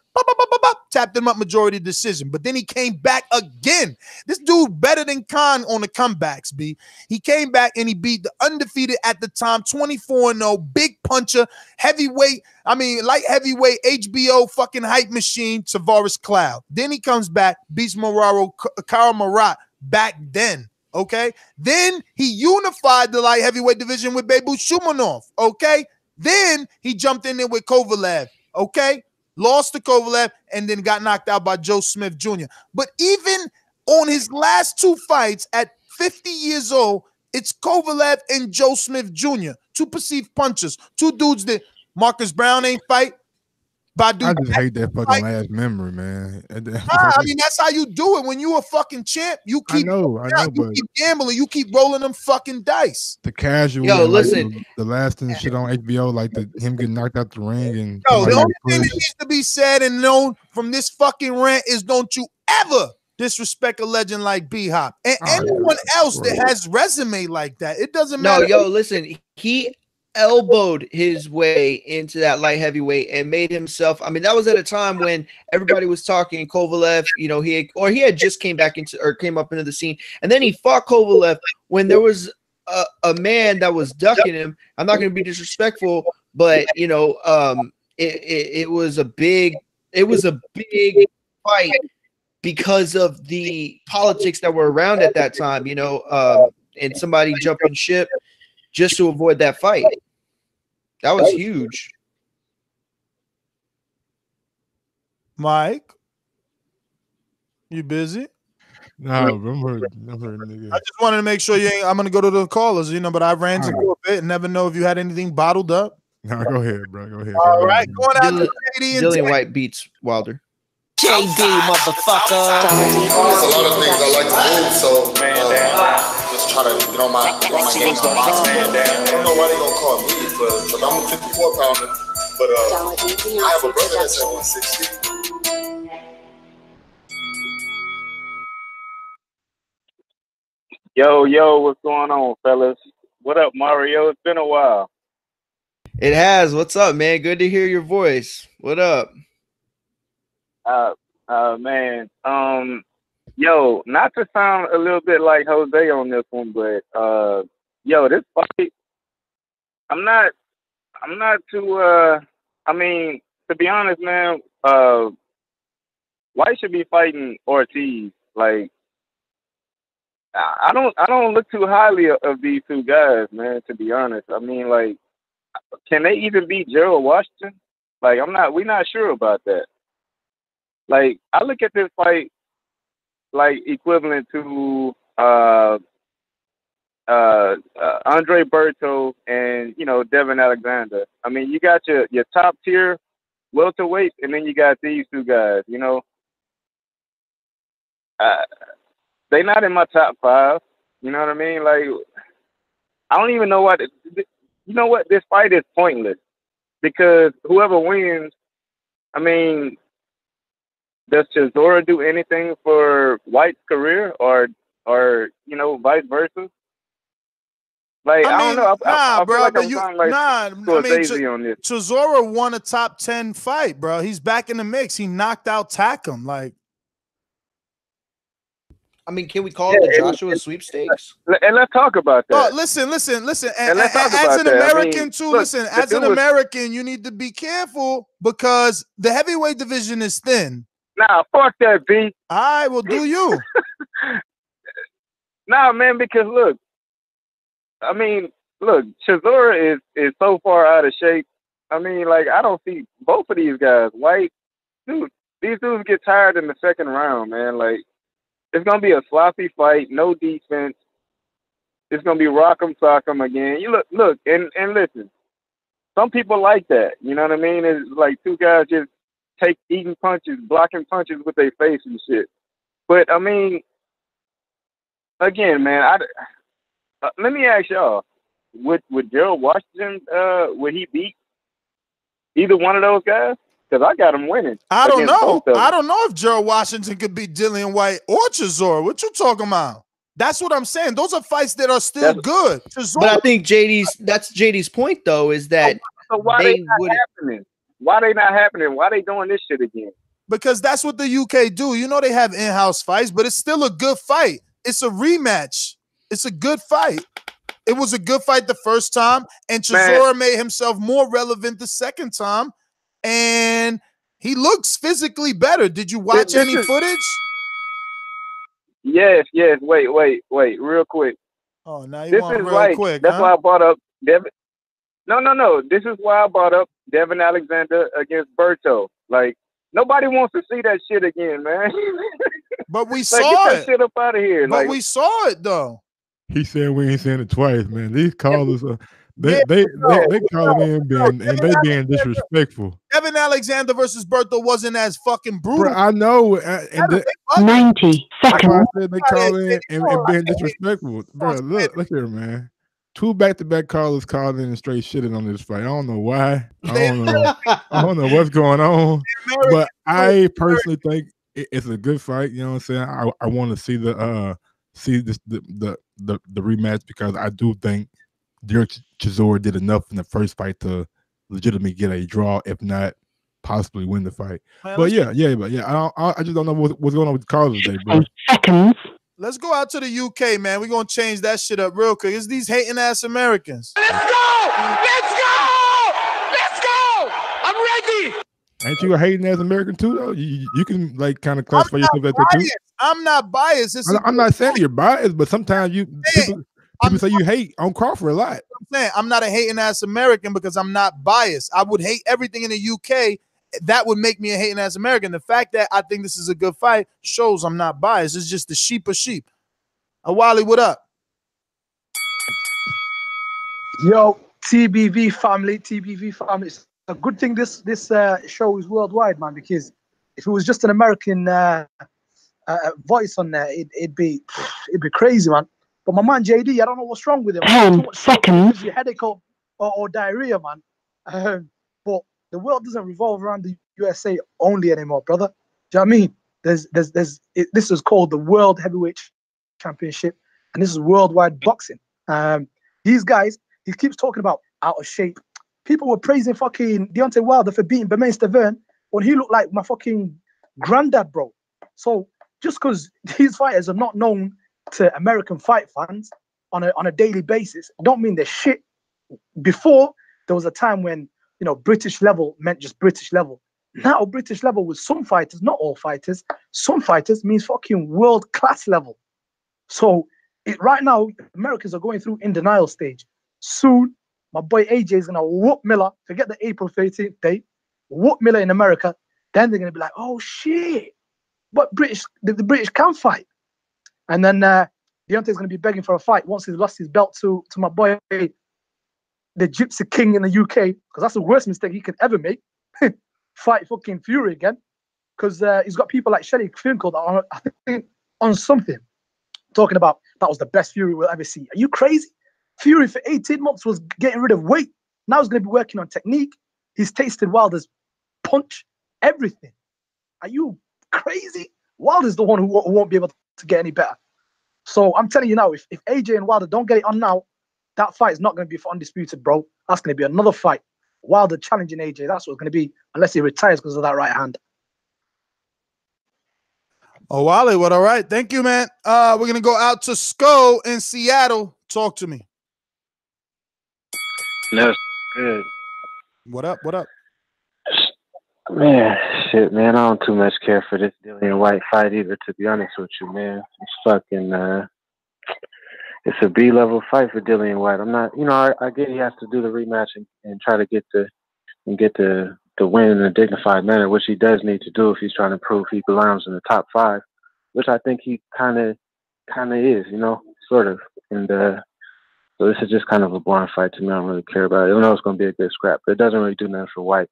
tapped him up, majority decision. But then he came back again. This dude better than Khan on the comebacks, B. He came back and he beat the undefeated at the time, 24-0, big puncher, light heavyweight, HBO fucking hype machine, Tavares Cloud. Then he comes back, beats Kara Marat back then. Okay? Then he unified the light heavyweight division with Bebu Shumanov. Okay? Then he jumped in there with Kovalev, okay? Lost to Kovalev and then got knocked out by Joe Smith Jr. But even on his last two fights at 50 years old, it's Kovalev and Joe Smith Jr., two perceived punchers, two dudes that Marcus Brown ain't fight. I just hate that fucking last memory, man. I mean, that's how you do it. When you a fucking champ, you keep keep gambling, you keep rolling them fucking dice. The casual, listen, the last thing shit on HBO, like him getting knocked out the ring, and the only thing that needs to be said and known from this fucking rant is don't you ever disrespect a legend like B-Hop and anyone else that has resume like that. It doesn't matter. No, listen, he elbowed his way into that light heavyweight and made himself. I mean, that was at a time when everybody was talking Kovalev. You know, he had just came up into the scene, and then he fought Kovalev when there was a man that was ducking him. I'm not going to be disrespectful, but you know, it was a big fight because of the politics that were around at that time. You know, and somebody jumping ship just to avoid that fight. That was huge. Mike, you busy? No, nigga. I just wanted to make sure you ain't. I'm gonna go to the callers, you know, but I ran to a bit and never know if you had anything bottled up. No, go ahead, bro. Go ahead. All right, going out to Dillian Whyte beats Wilder. JD, motherfucker. There's a lot of things I like to do, so just try to get on my game. I don't know why they gonna call me, but I'm a 54-pounder. But I have a brother that's at 160. Yo, what's going on, fellas? What up, Mario? It's been a while. It has. What's up, man? Good to hear your voice. What up? Man, yo, not to sound a little bit like Jose on this one, but yo, this fight, I'm not too I mean, to be honest, man, Whyte should be fighting Ortiz. Like, I don't look too highly of these two guys, man, to be honest. I mean, like, can they even beat Gerald Washington? Like, we're not sure about that. Like, I look at this fight like equivalent to Andre Berto and, you know, Devin Alexander. I mean, you got your top tier welterweight, and then you got these two guys, you know. They not in my top 5. You know what I mean? Like, I don't even know what. You know what? This fight is pointless because whoever wins, I mean, does Chisora do anything for Whyte's career, or you know, vice versa? Like, I don't know. I bro, feel like but I'm sounding like Scorsese on this. Chisora won a top 10 fight, bro. He's back in the mix. He knocked out Takum. Like, I mean, can we call it the Joshua sweepstakes? And let's talk about that. Oh, listen. And let's talk As about an that. American, I mean, too, look, listen, the as an dude was- American, you need to be careful because the heavyweight division is thin. Nah, fuck that, B. All right, well, do you? Nah, man, because look, I mean, look, Chisora is so far out of shape. I mean, like, I don't see both of these guys. Whyte, dude, these dudes get tired in the second round, man. Like, it's gonna be a sloppy fight, no defense. It's gonna be rock'em sock'em again. You look, and listen. Some people like that. You know what I mean? It's like two guys just eating punches, blocking punches with their face and shit. But I mean, again, man, let me ask y'all: Would Gerald Washington would he beat either one of those guys? Because I got him winning. I don't against know. both of them. I don't know if Gerald Washington could beat Dillian Whyte or Chisora. What you talking about? That's what I'm saying. Those are fights that are still good. Chisora, But I think that's JD's point though, is that so why they not happening? Why they not happening? Why they doing this shit again? because that's what the UK do. You know they have in-house fights, but it's still a good fight. It's a rematch. It's a good fight. It was a good fight the first time, and Chisora made himself more relevant the second time, and he looks physically better. Did you watch any footage? Yes. Wait, real quick. Oh, now you This want is real like quick, that's huh? why I brought up Devin. No. This is why I brought up Devin Alexander against Berto. Like, nobody wants to see that shit again, man. But we like, saw get that it. shit up out of here. But Like, we saw it though. He said we ain't saying it twice, man. These callers are they calling in being disrespectful. Devin Alexander versus Berto wasn't as fucking brutal. Bro, I know, and 90 seconds. I said they call in and being disrespectful. Bro, look here, man. 2 back-to-back callers called in and straight shitting on this fight. I don't know why. I don't know what's going on. But I personally think it's a good fight. You know what I'm saying? I want to see the rematch because I do think Dereck Chisora did enough in the first fight to legitimately get a draw, if not possibly win the fight. Man, But I just don't know what's going on with the callers today, bro. Seconds. Let's go out to the UK, man. We're gonna change that shit up real quick. It's these hating ass Americans. Let's go! I'm ready. Ain't you a hating as American too, though? You can like kind of classify yourself as that too. I'm not biased. I'm not saying you're biased, but sometimes people say you hate on Crawford a lot. I'm saying I'm not a hating ass American because I'm not biased. I would hate everything in the UK. That would make me a hating ass American. The fact that I think this is a good fight shows I'm not biased. It's just the sheep of sheep. Wally, what up? Yo, TBV family. It's a good thing this show is worldwide, man, because if it was just an American voice on there, it'd be crazy, man. But my man JD, I don't know what's wrong with him. 10 seconds. Your headache or diarrhea, man. But the world doesn't revolve around the USA only anymore, brother. Do you know what I mean? This is called the World Heavyweight Championship, and this is worldwide boxing. These guys, he keeps talking about out of shape. People were praising fucking Deontay Wilder for beating Bermane Stiverne when he looked like my fucking granddad, bro. So just because these fighters are not known to American fight fans on a daily basis, don't mean they're shit. Before, there was a time when, you know, British level meant just British level. Now British level with some fighters, not all fighters, some fighters means fucking world class level. So right now, Americans are going through in denial stage. Soon, my boy AJ is gonna whoop Miller. Forget the April 13th date. Whoop Miller in America. Then they're gonna be like, oh shit, but the British can fight. And then Deontay's gonna be begging for a fight once he's lost his belt to my boy, the Gypsy King in the UK, because that's the worst mistake he could ever make. Fight fucking Fury again, because he's got people like Shelly Finkel that are, I think, on something, talking about that was the best Fury we'll ever see. Are you crazy? Fury for 18 months was getting rid of weight. Now he's going to be working on technique. He's tasted Wilder's punch, everything. Are you crazy? Wilder's the one who won't be able to get any better. So I'm telling you now, if AJ and Wilder don't get it on now, that fight is not going to be for undisputed, bro. That's going to be another fight. Wilder challenging AJ. That's what it's going to be, unless he retires because of that right hand. Oh, Wally, what? All right. Thank you, man. We're going to go out to Sko in Seattle. Talk to me. That's good. What up? What up? Man, shit, man. I don't too much care for this Dillian Whyte fight either, to be honest with you, man. It's fucking, it's a B-level fight for Dillian Whyte. I'm not, you know, I get he has to do the rematch and try to get the win in a dignified manner, which he does need to do if he's trying to prove he belongs in the top 5, which I think he kind of is, you know, sort of. And so this is just kind of a boring fight to me. I don't really care about it. I know it's going to be a good scrap, but it doesn't really do nothing for Whyte.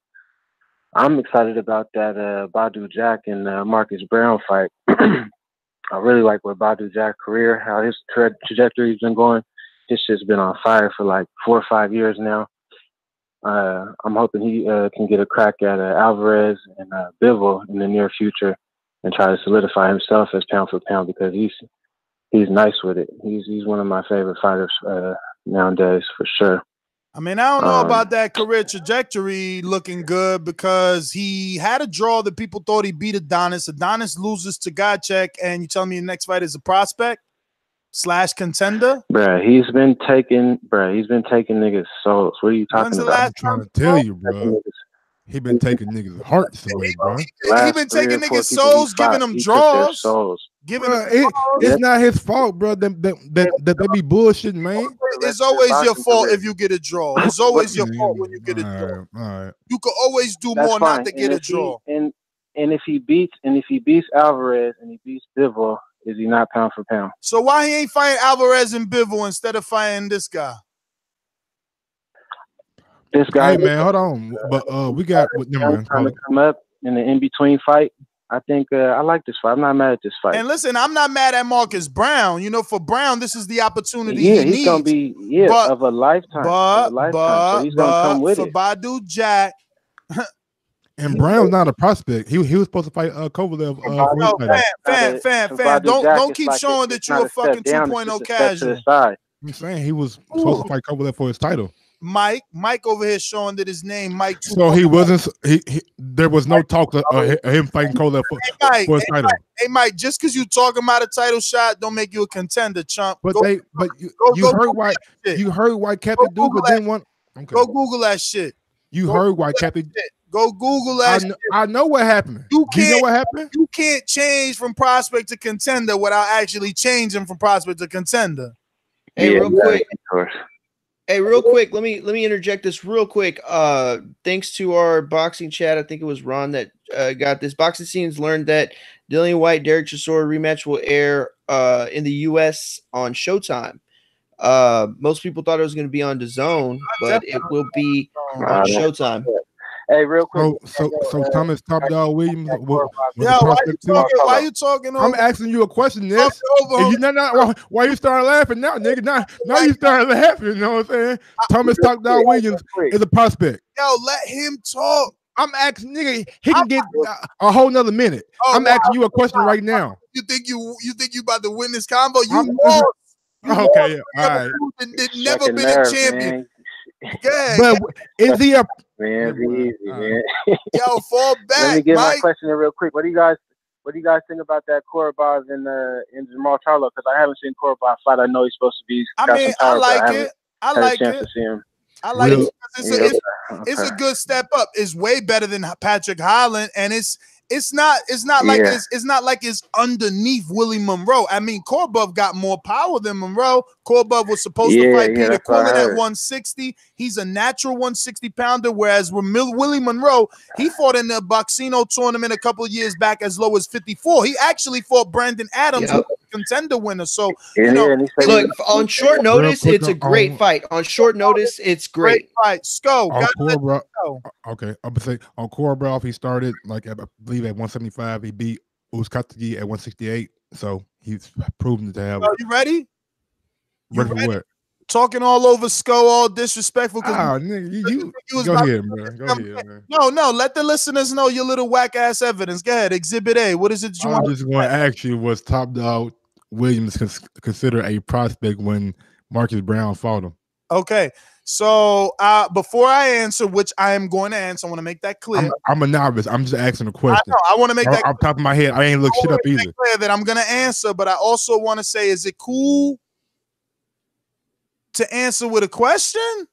I'm excited about that Badu Jack and Marcus Brown fight. I really like where Badu Jack's career, how his trajectory's been going. His shit's been on fire for like 4 or 5 years now. I'm hoping he can get a crack at Alvarez and Bivol in the near future and try to solidify himself as pound for pound, because he's nice with it. He's one of my favorite fighters nowadays for sure. I mean, I don't know about that career trajectory looking good, because he had a draw that people thought he beat Adonis. Adonis loses to Gacek, and you tell me the next fight is a prospect / contender? Bruh, he's been taking niggas' souls. What are you talking about? I'm trying to tell you, bro. He been taking niggas' hearts away, bro. He been taking niggas' souls, giving them draws. It's not his fault, bro. That they be bullshitting, man. It's always your fault if you get a draw. It's always your fault when you get a draw. All right. You could always do more not to get a draw. And if he beats Alvarez and he beats Bivol, is he not pound for pound? So why he ain't fighting Alvarez and Bivol instead of fighting this guy? This guy, hey man, hold on. But we got trying to come up in the in-between fight. I think I like this fight. I'm not mad at this fight. And listen, I'm not mad at Marcus Brown. You know, for Brown, this is the opportunity he's he needs. Gonna be of a lifetime. So he's gonna come with for Badu Jack. And Brown's not a prospect. He was supposed to fight Kovalev. Fam. Don't keep showing that you're a fucking 2.0 casual. I'm saying he was supposed to fight Kovalev for his title. Mike over here showing that his name Mike. So he wasn't. There was no talk of him fighting Kovalev for his title. Hey Mike, just because you talking about a title shot, don't make you a contender, chump. But you heard why Captain Duke didn't want. Okay. Go Google that shit. You heard why Captain. Go Google that shit. I know what happened. You know what happened? You can't change from prospect to contender without actually changing from prospect to contender. Hey, real quick. Hey, real quick, let me interject this real quick. Thanks to our boxing chat, I think it was Ron that got this. Boxing Scenes learned that Dillian Whyte, Dereck Chisora rematch will air in the US on Showtime. Most people thought it was going to be on Dazn, but it will be on Showtime. Hey, real quick. So Thomas Top Dog Williams. Why you talking over? I'm asking you a question, Nick. Why you starting laughing now, nigga? Now you starting laughing. You know what I'm saying? Thomas Top Dog Williams is a prospect. Yo, let him talk. I'm asking, nigga. He can get a whole nother minute. I'm asking you a question right now. You think you about to win this combo? You lost. Okay, all right. Never been a champion. Yeah, but is he a man? Easy, man. Yo, fall back. Let me get Mike. my question in real quick. What do you guys think about that Korobov and Jamal Charlo? Because I haven't seen Korobov fight. I know he's supposed to be. I like it. I like it. To see him. I like it because it's a good step up. It's way better than Patrick Holland, and it's not like it's underneath Willie Monroe. I mean, Korobov got more power than Monroe. Korobov was supposed to fight Peter Quillen at 160. He's a natural 160 pounder, whereas with Willie Monroe, he fought in the Boxino tournament a couple of years back as low as 54. He actually fought Brandon Adams, who was a contender winner. So look, on short notice, it's a great fight. On short notice, it's great. Fight. Sko. Okay, I'm gonna say on Korobov, he started like I believe at 175. He beat Uzkatagi at 168. So he's proven to have. You ready? Ready for what? Talking all over Sko, all disrespectful. Nigga, you go ahead, man. Go ahead, man. No, let the listeners know your little whack ass evidence. Go ahead, Exhibit A. What is it you want? I'm just going to ask you: was Top Dog Williams considered a prospect when Marcus Brown fought him? Okay. So before I answer, which I am going to answer, I want to make that clear. I'm a novice. I'm just asking a question. I want to make that off top of my head. I ain't look shit up either. clear that I'm going to answer, but I also want to say, is it cool to answer with a question?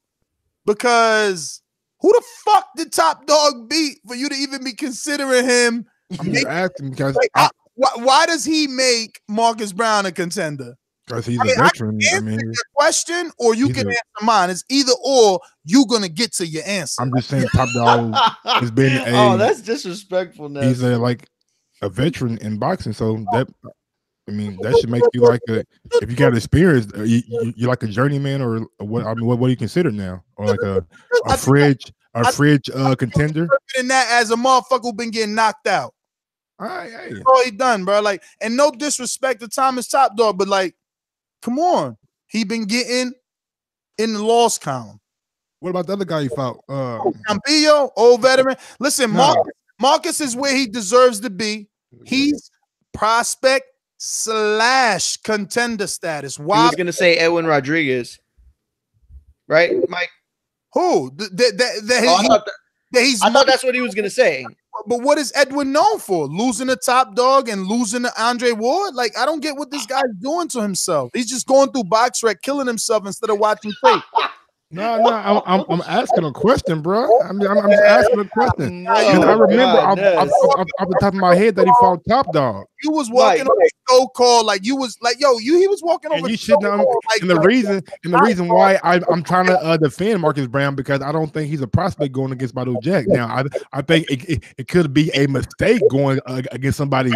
Because who the fuck did Top Dog beat for you to even be considering him? I'm just asking because why does he make Marcus Brown a contender? Because he's a veteran. I mean, your question, or you can answer mine. It's either or. You're gonna get to your answer. I'm just saying, Top Dog has been a. Oh, that's disrespectful. He's a veteran in boxing, so that. I mean, that should make you like a. If you got experience, you're like a journeyman, or what? I mean, what do you consider now, or like a fridge contender? In that, as a motherfucker who been getting knocked out. All right, that's all he done, bro. Like, and no disrespect to Thomas Top Dog, but like, come on, he been getting in the loss column. What about the other guy you fought? Campillo, old veteran. Listen, Marcus is where he deserves to be. He's prospect / contender status. Why? He was gonna say Edwin Rodriguez, right, Mike? Who? I thought that's what he was gonna say. But what is Edwin known for? Losing the Top Dog and losing to Andre Ward? Like, I don't get what this guy's doing to himself. He's just going through box rec, killing himself instead of watching tape. No, I'm asking a question, bro. I'm just asking a question. I remember off the top of my head that he fought Top Dog. You was walking over so-called, like you was like, yo, he was walking over. And you should know. And the reason why I'm trying to defend Marcus Brown, because I don't think he's a prospect going against Badou Jack. Now, I think it could be a mistake going against somebody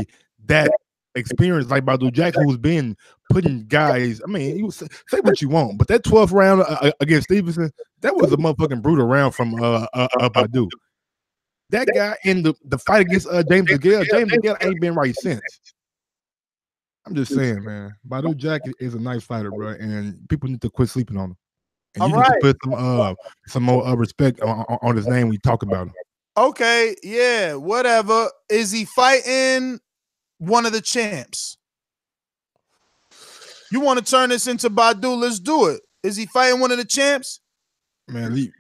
that experienced like Badou Jack, who's been putting guys. I mean, you say what you want, but that 12th round against Stevenson, that was a motherfucking brutal round from Badou. That guy in the fight against James DeGale ain't been right since. I'm just saying, man. Badou Jack is a nice fighter, bro, and people need to quit sleeping on him. And you need to put some more respect on his name when you talk about him. Okay, yeah, whatever. Is he fighting one of the champs? You want to turn this into Badou? Let's do it. Is he fighting one of the champs? Man, the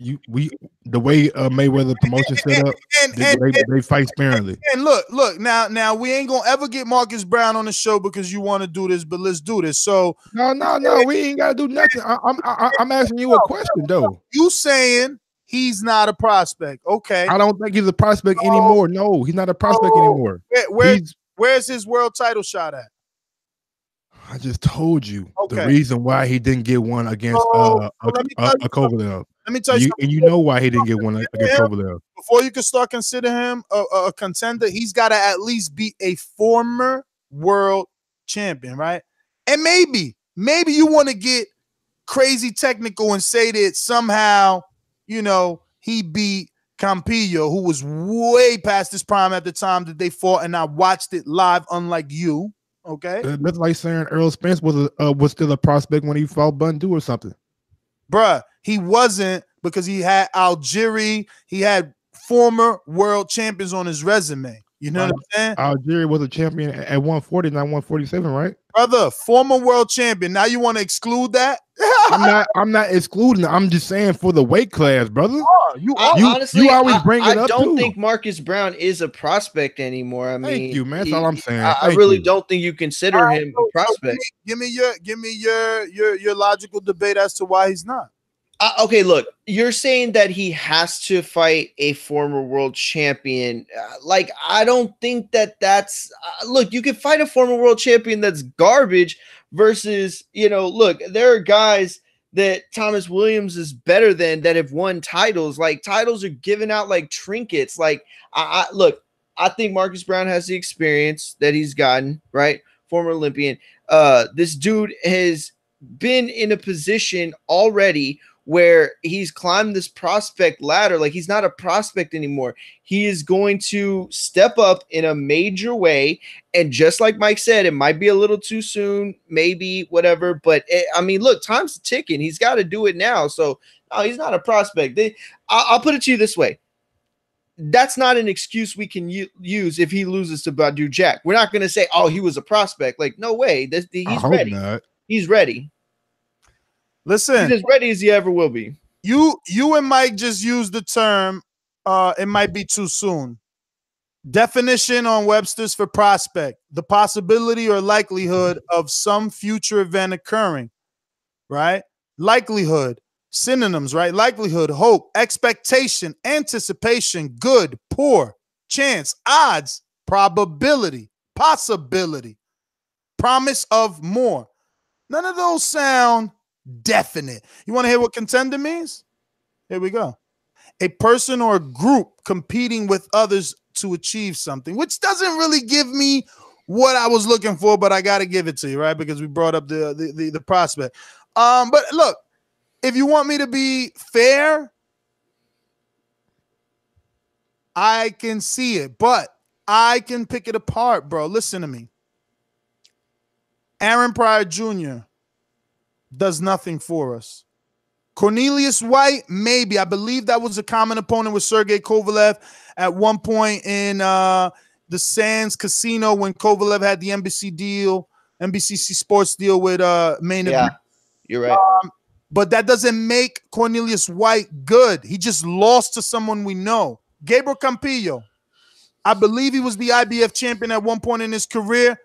way Mayweather promotion set up, they fight sparingly. And look, now we ain't gonna ever get Marcus Brown on the show because you want to do this, but let's do this. So no, we ain't gotta do nothing. I'm asking you a question though. You saying he's not a prospect? Okay, I don't think he's a prospect anymore. No, he's not a prospect anymore. Where's his world title shot at? I just told you the reason why he didn't get one against Kovalev. Let me tell you, and you know why he didn't get one against Kovalev. Before you can start considering him a contender, he's got to at least be a former world champion, right? And maybe you want to get crazy technical and say that somehow, he beat Campillo, who was way past his prime at the time that they fought, and I watched it live, unlike you. Okay, that's like saying Earl Spence was still a prospect when he fought Bundu or something. Bruh, he wasn't, because he had Algieri, he had former world champions on his resume. You know what I'm saying? Algieri was a champion at 140, not 147, right? Brother, former world champion. Now you want to exclude that? I'm not excluding it. I'm just saying for the weight class, brother. You honestly, always bring it up. I don't think Marcus Brown is a prospect anymore. I mean, thank you, man. That's all I'm saying. I really don't think you consider him a prospect. Give me your logical debate as to why he's not. Okay, look, you're saying that he has to fight a former world champion. I don't think that's look, you can fight a former world champion that's garbage versus, look, there are guys that Thomas Williams is better than that have won titles. Like, titles are given out like trinkets. Like, I think Marcus Brown has the experience that he's gotten, right? Former Olympian. This dude has been in a position already where he's climbed this prospect ladder. Like, he's not a prospect anymore. He is going to step up in a major way. And just like Mike said, it might be a little too soon, maybe whatever. But look, time's ticking. He's got to do it now. So no, he's not a prospect. I'll put it to you this way. That's not an excuse we can use if he loses to Badou Jack. We're not going to say, oh, he was a prospect. Like, no way. He's ready. Not. He's ready. Listen, he's as ready as he ever will be. You and Mike just used the term. It might be too soon. Definition on Webster's for prospect: the possibility or likelihood of some future event occurring. Right? Likelihood. Synonyms, right? Likelihood, hope, expectation, anticipation, good, poor, chance, odds, probability, possibility, promise of more. None of those sound definite. You want to hear what contender means? Here we go. A person or a group competing with others to achieve something, which doesn't really give me what I was looking for, but I got to give it to you, right? Because we brought up the prospect. But look, if you want me to be fair, I can see it, but I can pick it apart, bro. Listen to me. Aaron Pryor Jr. does nothing for us. Cornelius Whyte, maybe. I believe that was a common opponent with Sergey Kovalev at one point in the Sands Casino when Kovalev had the NBCC Sports deal with Main Event. Yeah, you're right. But that doesn't make Cornelius Whyte good. He just lost to someone we know. Gabriel Campillo. I believe he was the IBF champion at one point in his career.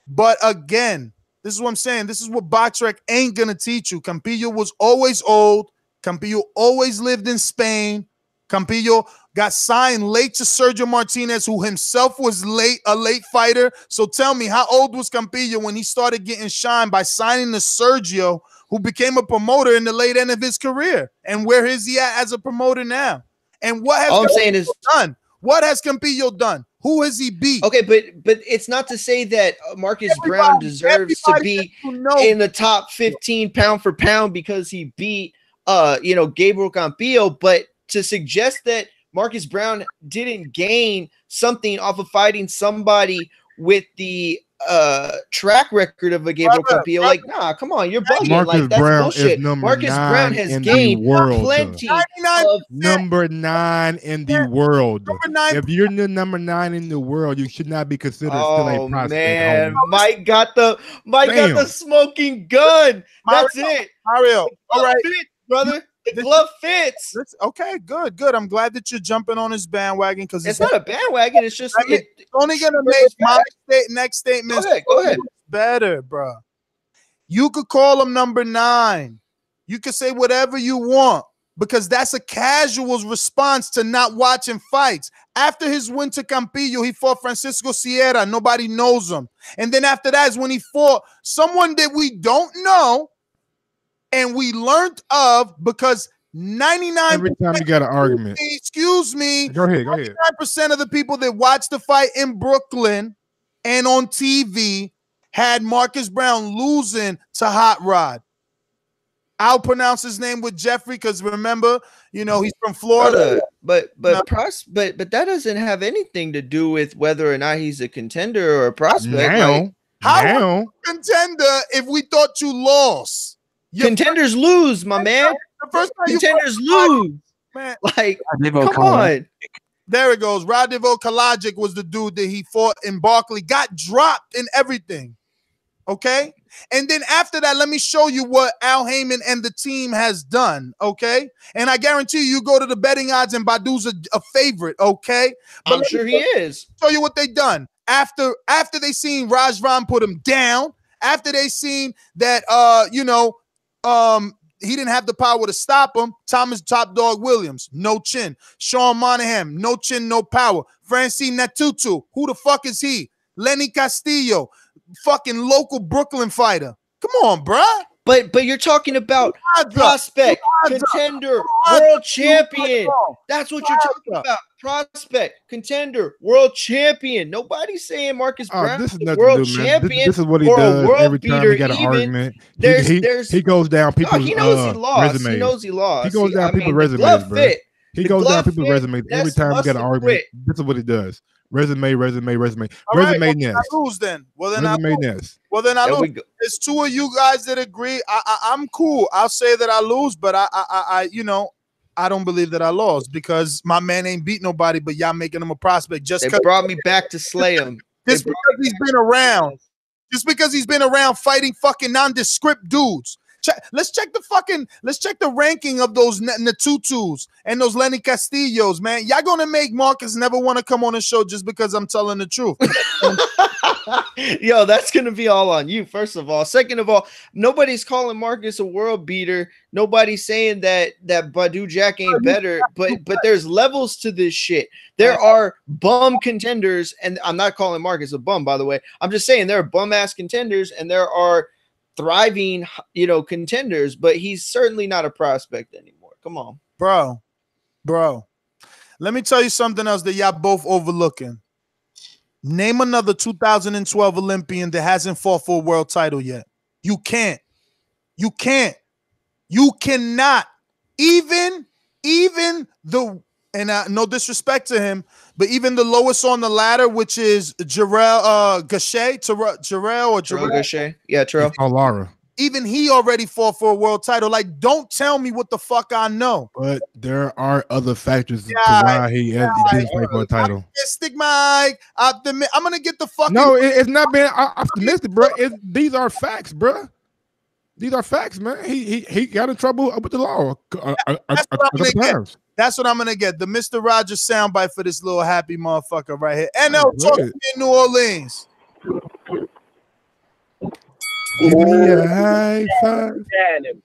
But again, this is what I'm saying. This is what BoxRec ain't going to teach you. Campillo was always old. Campillo always lived in Spain. Campillo got signed late to Sergio Martinez, who himself was a late fighter. So tell me, how old was Campillo when he started getting shined by signing to Sergio, who became a promoter in the late end of his career? And where is he at as a promoter now? And what has Campillo done? What has Campillo done? Who has he beat? Okay, but it's not to say that Marcus Brown deserves to be in the top 15 pound for pound because he beat Gabriel Campillo, but to suggest that Marcus Brown didn't gain something off of fighting somebody with the track record of a Gabriel Campillo, like, nah, come on, you're bugging. Marcus Like, that's Brown bullshit. is number Marcus 9 Brown has in gained the world. plenty of Number 9 in the world. Number 9. If you're the number 9 in the world, you should not be considered still a prospect. Man, homie. Mike got the smoking gun. That's it. Mario, all right, brother. The glove fits. Okay, good. I'm glad that you're jumping on his bandwagon because it's not a bandwagon. It's just it's only gonna make my next statement go ahead. better, bro. You could call him number 9. You could say whatever you want because that's a casual's response to not watching fights. After his win to Campillo, he fought Francisco Sierra. Nobody knows him. And then after that is when he fought someone that we don't know and we learned of because 99% every time you got an argument. Excuse me. Go ahead. 99% of the people that watched the fight in Brooklyn and on TV had Marcus Brown losing to Hot Rod. I'll pronounce his name with Jeffrey because remember, he's from Florida. But that doesn't have anything to do with whether or not he's a contender or a prospect. How contender if we thought you lost? Contenders lose, my man. The first time contenders lose. Man, like, come on. There it goes. Radivo Kalajic was the dude that he fought in Barkley. Got dropped in everything. Okay? And then after that, let me show you what Al Heyman and the team has done. Okay? And I guarantee you go to the betting odds and Badu's a favorite. Okay? But I'm sure he is. Show you what they done. After they seen Rajvan put him down, after they seen that, he didn't have the power to stop him. Thomas Top Dog Williams, no chin. Sean Monahan, no chin, no power. Francine Natutu, who the fuck is he? Lenny Castillo, fucking local Brooklyn fighter. Come on, bruh. But you're talking about prospect, contender, world champion. That's what you're talking about. Prospect, contender, world champion. Nobody's saying Marcus Brown is world champion. This is what he does every time he got an argument. He goes down people's he knows he lost. resumes. He knows he lost. He goes down people's resumes, bro. He goes down people's resumes every time he got an argument. This is what he does. Resume. Resume next. I lose then. Well then resume I lose. Next. Well then I lose. There's 2 of you guys that agree. I'm cool. I'll say that I lose, but I don't believe that I lost because my man ain't beat nobody, but y'all making him a prospect. They brought me back to slay him. Just because he's been around. Just because he's been around fighting fucking nondescript dudes. Let's check the ranking of those Natutus and those Lenny Castillos, man. Y'all gonna make Marcus never want to come on the show just because I'm telling the truth. Yo, that's gonna be all on you, first of all. Second of all, nobody's calling Marcus a world beater. Nobody's saying that Badu Jack ain't better, but there's levels to this shit. There are bum contenders, and I'm not calling Marcus a bum, by the way. I'm just saying there are bum ass contenders, and there are thriving, contenders, but he's certainly not a prospect anymore. Come on, bro. Let me tell you something else that y'all both overlooking. Name another 2012 Olympian that hasn't fought for a world title yet. You can't. You cannot. Even the, and no disrespect to him, but even the lowest on the ladder, which is Terrell Gachet. Yeah, Terrell. Lara. Even he already fought for a world title. Like, don't tell me what the fuck I know. But there are other factors to why he didn't fight for a title. I'm gonna get the fucking. No, it's not being optimistic, bro. These are facts, bro. These are facts, man. He got in trouble with the law a couple times. That's what I'm gonna get. The Mr. Rogers soundbite for this little happy motherfucker right here. NL talking in New Orleans. Give me a high five.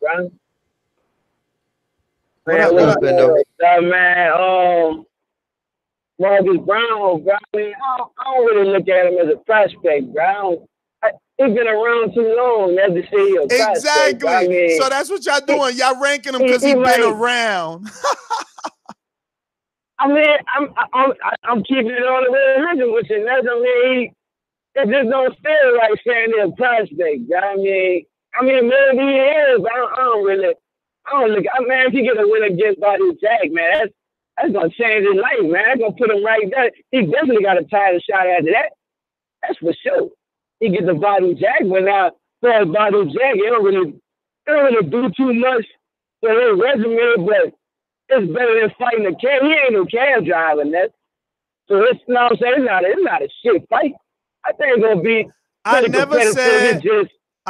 Bro. What's up, man? Marcus Brown, bro. I mean, I don't really look at him as a prospect, bro. He's been around too long never to see a prospect. Exactly. I mean, so that's what y'all doing. Y'all ranking him because he's been around. I mean, I'm keeping it on the 100 with you. That's, I mean, it just don't feel like saying they're a prospect. I mean, maybe he is, but I don't look. Man, if he get a win against Badu Jack, man, that's gonna change his life, man. That's gonna put him right there. He definitely got a title shot after that. That's for sure. He gets the Badu Jack, but now for Badu Jack, it don't really do too much for his resume, but it's better than fighting a cab. He ain't no cab driving that. So it's, you know what I'm saying? It's not a shit fight. I think it's gonna be. I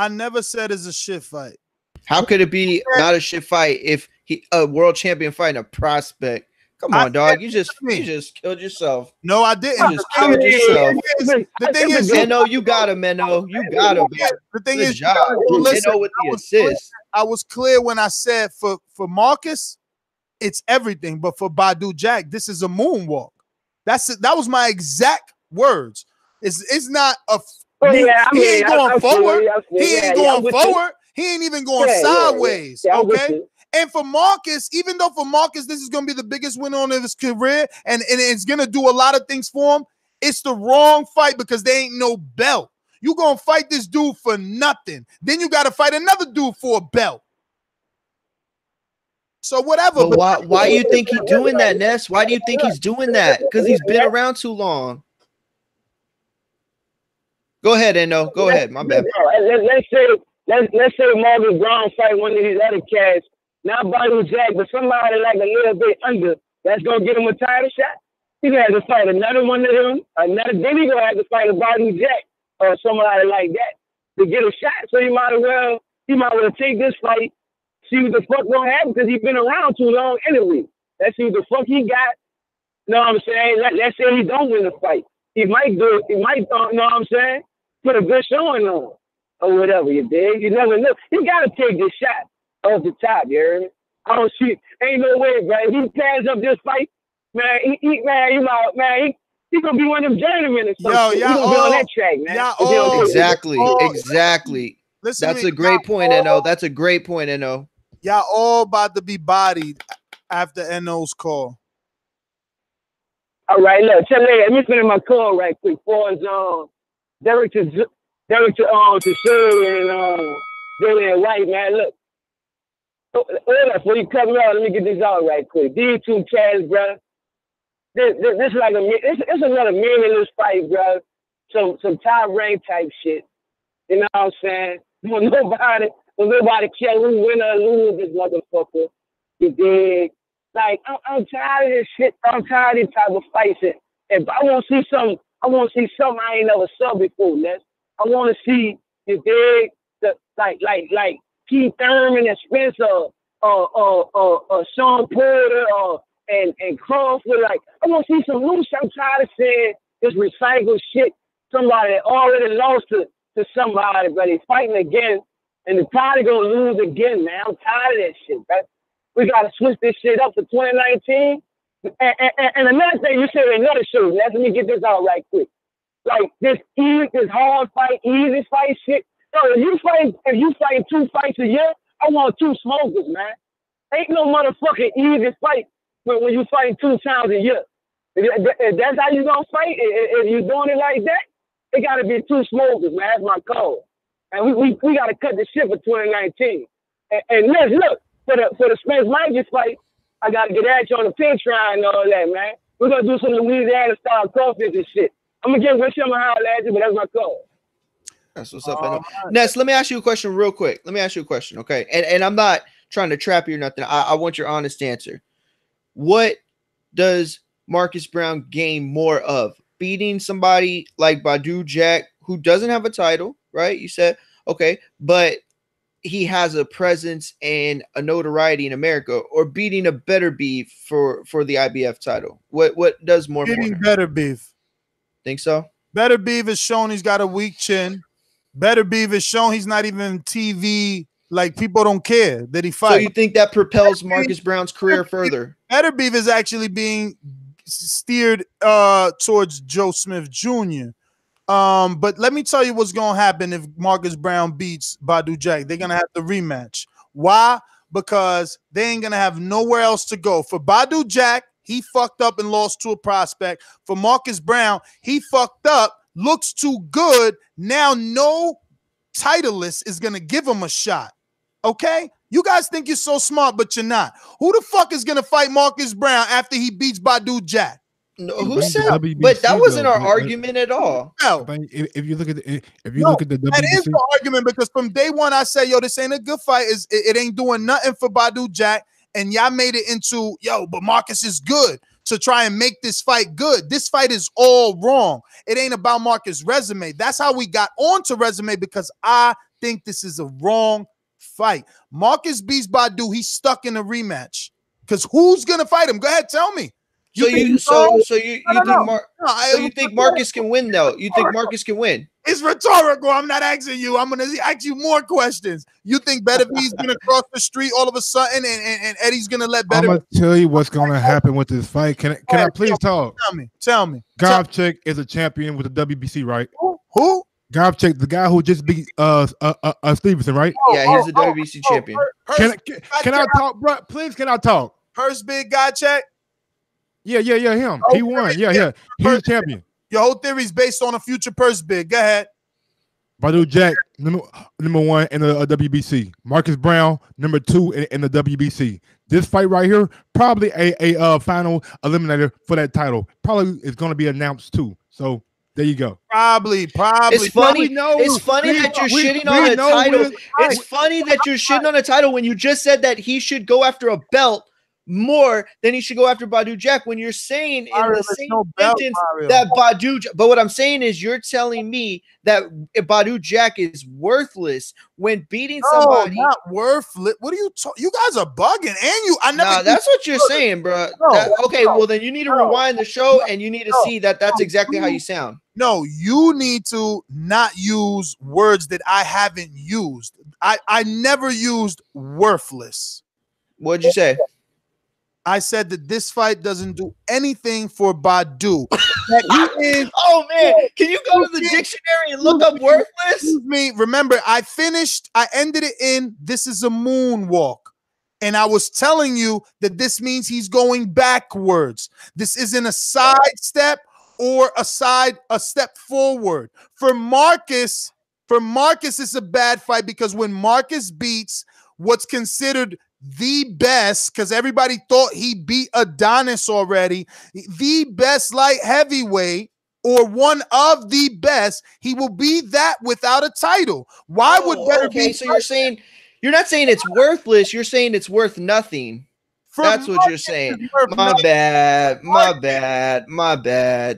never said it's a shit fight. How could it be not a shit fight if a world champion fighting a prospect? Come on, dog. You just killed yourself. No, I didn't. You just killed yourself. The thing is, Menno, you got him, Menno. You got him. The thing Good is, job. listen, Menno with the assist. I was clear when I said for Marcus, it's everything. But for Badu Jack, this is a moonwalk. That was my exact words. It's not a. He ain't going forward. He ain't going forward. He ain't even going sideways. Okay. And for Marcus, even though for Marcus, this is going to be the biggest win on his career, and it's going to do a lot of things for him, it's the wrong fight because there ain't no belt. You're going to fight this dude for nothing. Then you got to fight another dude for a belt. So whatever. But why do you think he's doing that, Ness? Why do you think he's doing that? Because he's been around too long. Go ahead, Eno. Go ahead. My bad. Let's say Marcus Brown fight one of these other cats, not Badu Jack, but somebody like a little bit under that's gonna get him a title shot. He's gonna have to fight another one of them. Then he's gonna have to fight a Badu Jack or somebody like that to get a shot. So he might as well take this fight, see what the fuck gonna happen because he's been around too long anyway. Let's see what the fuck he got. Know what I'm saying? Let's say he don't win the fight. He might do it. He might, know what I'm saying? Put a good showing on or whatever, you dig? You never know. He got to take this shot off the top, you heard me? I don't see, ain't no way, bro. If he pass up this fight, man, he going to be one of them journeymen or something. He's going to be on that track, man. Exactly. That's a great point, Eno. That's a great point, Eno. Y'all all about to be bodied after Eno's call. All right, look, let me finish my call right quick. For Dereck to Chisora and Dillian Whyte, man. Look, before you cut me off, let me get this out right quick. These two cats, bro. This is like it's another meaningless fight, bro. Some top rank type shit. You know what I'm saying? Nobody care who win or lose this motherfucker. You dig? Like I'm tired of this shit. I'm tired of these type of fights. And I want to see something. I ain't never saw before, Ness. I want to see, you dig, like Keith Thurman and Spencer Sean Porter and Crawford. Like, I want to see some new shit. I'm tired of seeing this recycled shit. Somebody that already lost to somebody, but he's fighting again, and they're probably gonna lose again, man. I'm tired of that shit, man. We gotta switch this shit up for 2019. And another thing, you said another show. Let me get this out right quick. Like this hard fight, easy fight shit. No, if you fight 2 fights a year, I want 2 smokers, man. Ain't no motherfucking easy fight when you fight 2 times a year. If that's how you gonna fight, if you doing it like that, it gotta be 2 smokers, man. That's my call. And we gotta cut the shit for 2019. And let's look for the Spence Mikey fight. I gotta get at you on the Patreon and all that, man. We're gonna do some Louisiana style crawfish and shit. I'm gonna get with you, I'm gonna holler at you, but that's my call. That's what's up. Ness, let me ask you a question real quick. Let me ask you a question, okay? And I'm not trying to trap you or nothing. I want your honest answer. What does Marcus Brown gain more of? Beating somebody like Badou Jack, who doesn't have a title, right? You said, okay, but he has a presence and a notoriety in America, or beating a Better Beef for the IBF title? What does more for him? Better Beef. Think so? Better Beef has shown he's got a weak chin. Better Beef has shown he's not even TV. Like, people don't care that he fights. So you think that propels Marcus Brown's career further? Better Beef is actually being steered towards Joe Smith Jr. But let me tell you what's going to happen if Marcus Brown beats Badou Jack. They're going to have the rematch. Why? Because they ain't going to have nowhere else to go. For Badou Jack, he fucked up and lost to a prospect. For Marcus Brown, he fucked up, looks too good. Now no titleist is going to give him a shot. Okay? You guys think you're so smart, but you're not. Who the fuck is going to fight Marcus Brown after he beats Badou Jack? No, who said? But that wasn't our argument at all. No. If you look at the WBC, that is the argument, because from day one I said, yo, this ain't a good fight. It ain't doing nothing for Badou Jack, and y'all made it into, yo, but Marcus is good, to try and make this fight good. This fight is all wrong. It ain't about Marcus' resume. That's how we got onto resume, because I think this is a wrong fight. Marcus beats Badou. He's stuck in a rematch. Because who's gonna fight him? Go ahead, tell me. So you think Marcus can win, though? You think Marcus can win? It's rhetorical. I'm not asking you. I'm gonna ask you more questions. You think Better B's gonna cross the street all of a sudden, and Eddie's gonna let Better? I'm gonna tell you what's gonna happen with this fight. Can I please talk? Tell me. Govchik is a champion with the WBC, right? Who? Govchik, the guy who just beat Stevenson, right? Yeah, he's a WBC champion. Can I talk, bro? Please, can I talk? Purse big Govchik. Yeah, him. He won. Yeah. He's a champion. Your whole theory is based on a future purse bid. Go ahead. Badou Jack, number 1 in the WBC. Marcus Brown, number 2 in the WBC. This fight right here, probably a final eliminator for that title. Probably is going to be announced too. So there you go. Probably. It's funny. It's funny that you're shitting on a title. It's funny that you're shitting on a title when you just said that he should go after a belt more than he should go after Badou Jack, when you're saying in the same sentence that Badou. But what I'm saying is, you're telling me that Badou Jack is worthless when beating somebody. Not worthless. What are you talking? You guys are bugging, and you. I never. Nah, that's what you're saying, bro. Okay, well then you need to rewind the show, and you need to see that that's exactly how you sound. No, you need to not use words that I haven't used. I never used worthless. What'd you say? I said that this fight doesn't do anything for Badou. Oh man, can you go to the dictionary and look up worthless? Excuse me. Remember, I ended it in "this is a moonwalk." And I was telling you that this means he's going backwards. This isn't a side step or a step forward. For Marcus, it's a bad fight, because when Marcus beats what's considered the best, because everybody thought he beat Adonis already, the best light heavyweight, or one of the best, he will be that without a title. Why would Better be? So you're not saying it's worthless, you're saying it's worth nothing. That's what you're saying. My bad.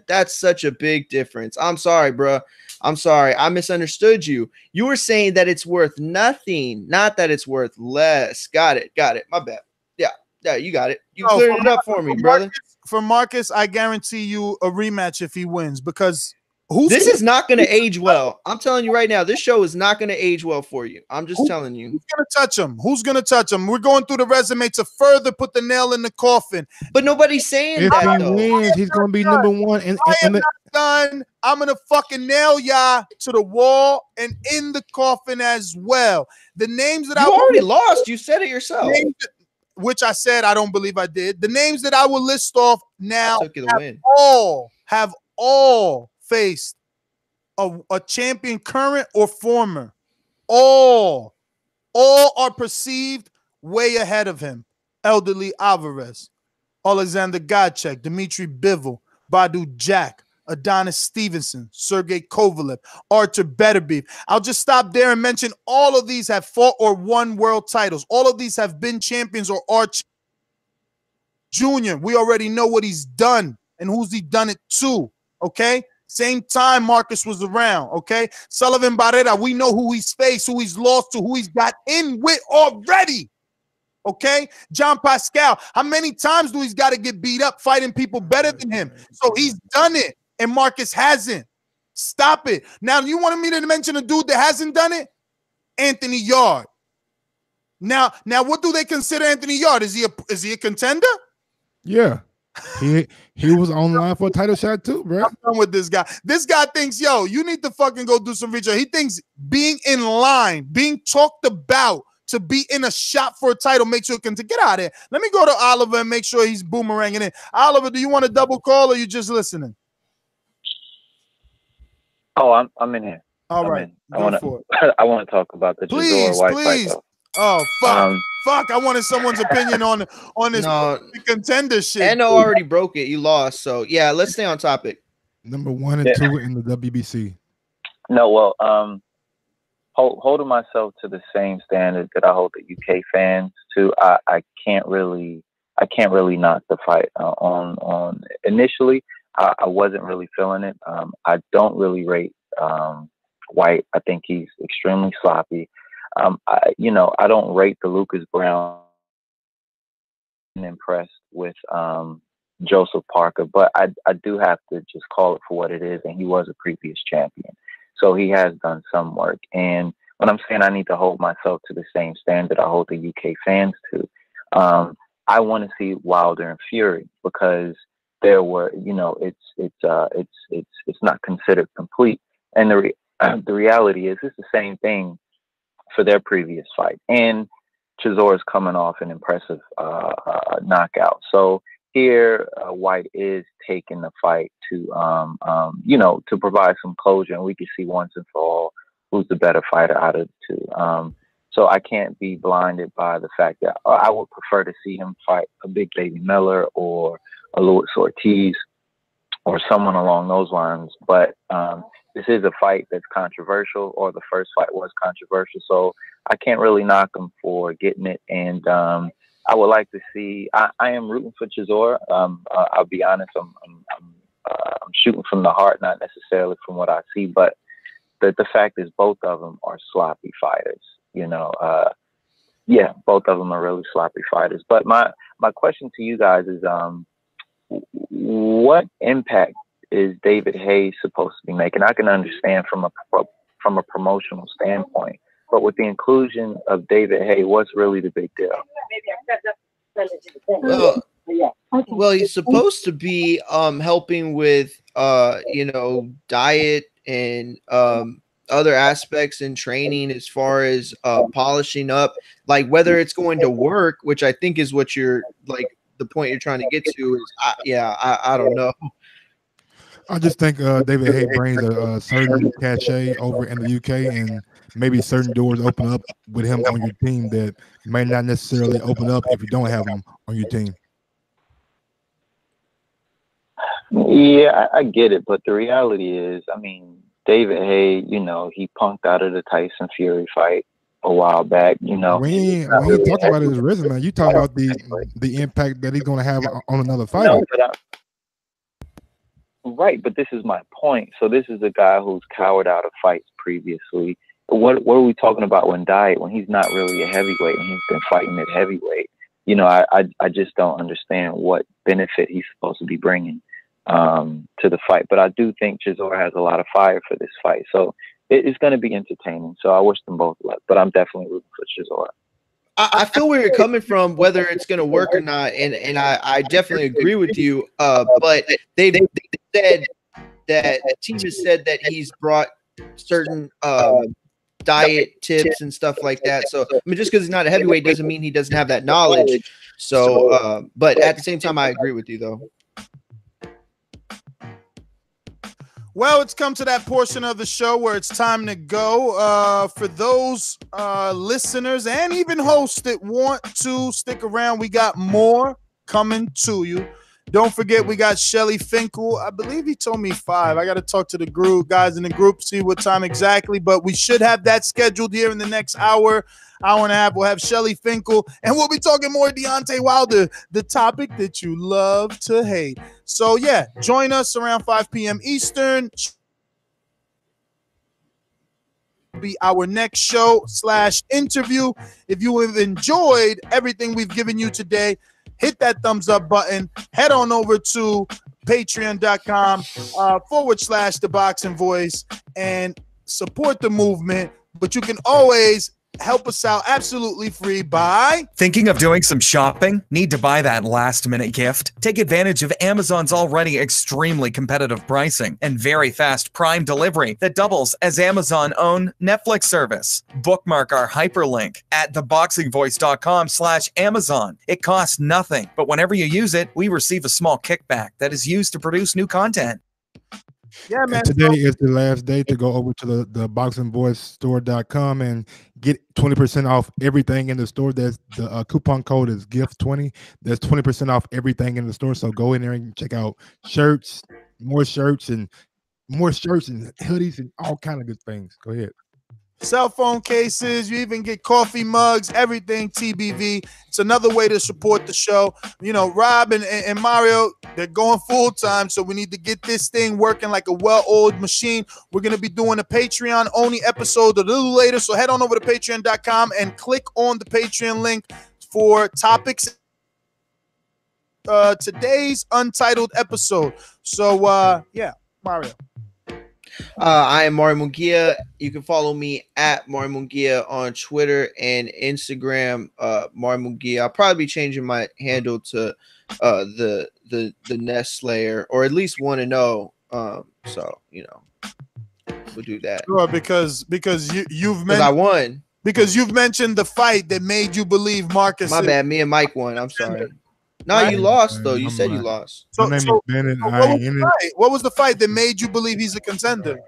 That's such a big difference. I'm sorry, bro. I'm sorry, I misunderstood you. You were saying that it's worth nothing, not that it's worth less. Got it. My bad. Yeah, you got it. You cleared it up for me, brother. For Marcus, I guarantee you a rematch if he wins, because this is not going to age well. I'm telling you right now, this show is not going to age well for you. I'm just telling you. Who's going to touch him? Who's going to touch him? We're going through the resume to further put the nail in the coffin. But nobody's saying that. If he wins, he's going to be number one. I am not done. I'm going to fucking nail y'all to the wall and in the coffin as well. The names that you already lost. You said it yourself. Which I said I don't believe I did. The names that I will list off now have all faced a champion, current or former. All are perceived way ahead of him. Elderly Alvarez, Alexander Gacek, Dmitry Bivol, Badu Jack, Adonis Stevenson, Sergey Kovalev, Artur Beterbiev. I'll just stop there and mention all of these have fought or won world titles. All of these have been champions or are Junior. We already know what he's done and who's he done it to, okay? Same time Marcus was around, okay? Sullivan Barrera, we know who he's faced, who he's lost to, who he's got in with already, okay? John Pascal, how many times do he's got to get beat up fighting people better than him? So he's done it. And Marcus hasn't. Stop it. Now, you wanted me to mention a dude that hasn't done it? Anthony Yard. Now, what do they consider Anthony Yard? Is he a contender? Yeah. He was online for a title shot too, bro. I'm done with this guy. This guy thinks, yo, you need to fucking go do some research. He thinks being in line, being talked about to be in a shot for a title makes you a contender. Get out of here. Let me go to Oliver and make sure he's boomeranging in. Oliver, do you want a double call or you just listening? Oh, I'm in here. All right. I want to talk about the Chisora Whyte fight, though. Oh, fuck. Fuck. I wanted someone's opinion on this contender shit. Eno already broke it. You lost. So, yeah, let's stay on topic. Number 1 and 2 in the WBC. No, well, holding myself to the same standard that I hold the UK fans to, I can't really knock the fight on initially. I wasn't really feeling it. I don't really rate Whyte. I think he's extremely sloppy. I don't rate the Lucas Brown. I'm impressed with Joseph Parker, but I do have to just call it for what it is, and he was a previous champion. So he has done some work. And when I'm saying I need to hold myself to the same standard I hold the UK fans to, I want to see Wilder and Fury, because there were, it's not considered complete. And the reality is, it's the same thing for their previous fight. And Chisora's coming off an impressive knockout. So here, Whyte is taking the fight to, to provide some closure, and we can see once and for all who's the better fighter out of the two. So I can't be blinded by the fact that I would prefer to see him fight a Big Baby Miller or a Luis Ortiz or someone along those lines. But this is a fight that's controversial, or the first fight was controversial. So I can't really knock him for getting it. And I would like to see, I am rooting for Chisora. I'll be honest, I'm shooting from the heart, not necessarily from what I see, but the fact is both of them are sloppy fighters. Both of them are really sloppy fighters. But my question to you guys is, what impact is David Haye supposed to be making? I can understand from a promotional standpoint, but with the inclusion of David Haye, what's really the big deal? Well, he's supposed to be helping with diet and other aspects in training, as far as polishing up, like whether it's going to work, which I think is what you're like, the point you're trying to get to is, I don't know. I just think David Haye brings a certain cachet over in the UK, and maybe certain doors open up with him on your team that may not necessarily open up if you don't have him on your team. Yeah, I get it, but the reality is, David Haye, he punked out of the Tyson Fury fight a while back. We ain't talking about his resume. You talking about the impact that he's going to have on another fighter. Right, but this is my point. So this is a guy who's cowered out of fights previously. What are we talking about when he's not really a heavyweight and he's been fighting at heavyweight? You know, I just don't understand what benefit he's supposed to be bringing to the fight. But I do think Chisora has a lot of fire for this fight. So it's going to be entertaining. So I wish them both luck. But I'm definitely rooting for Chisora. I feel where you're coming from, whether it's going to work or not, and I definitely agree with you. But they said that the team has said that he's brought certain diet tips and stuff like that. So I mean, just because he's not a heavyweight doesn't mean he doesn't have that knowledge. So, but at the same time, I agree with you though. Well, it's come to that portion of the show where it's time to go. For those listeners and even hosts that want to stick around, we got more coming to you. Don't forget, we got Shelly Finkel. I believe he told me 5. I got to talk to the group, guys in the group, see what time exactly. But we should have that scheduled here in the next hour and a half. We'll have Shelly Finkel, and we'll be talking more Deontay Wilder, the topic that you love to hate. So, yeah, join us around 5 p.m. Eastern. Be our next show / interview. If you have enjoyed everything we've given you today, hit that thumbs up button. Head on over to patreon.com / ThaBoxingvoice and support the movement. But you can always help us out absolutely free by Thinking of doing some shopping? Need to buy that last-minute gift? Take advantage of Amazon's already extremely competitive pricing and very fast Prime delivery that doubles as Amazon's own Netflix service. Bookmark our hyperlink at ThaBoxingvoice.com/Amazon. It costs nothing, but whenever you use it, we receive a small kickback that is used to produce new content. Yeah, man. And today is the last day to go over to the boxingvoicestore.com and get 20% off everything in the store. That's the coupon code is GIFT20. There's 20% off everything in the store. So go in there and check out shirts, more shirts and hoodies and all kind of good things. Go ahead. Cell phone cases, you even get coffee mugs, everything TBV. It's another way to support the show. You know, Rob and Mario, they're going full time, so we need to get this thing working like a well-oiled machine. We're going to be doing a Patreon-only episode a little later, so head on over to patreon.com and click on the Patreon link for topics. Today's Untitled episode. So, yeah, Mario. I am Mario Munguia. You can follow me at Mario Munguia on Twitter and Instagram. Mario Munguia. I'll probably be changing my handle to the Nest Slayer, or at least 1-0. So you know, we'll do that. Sure, because you've mentioned I won. Because you've mentioned the fight that made you believe Marcus. My bad. Me and Mike won. I'm sorry. No, you lost though. You said you lost. What was the fight that made you believe he's a contender?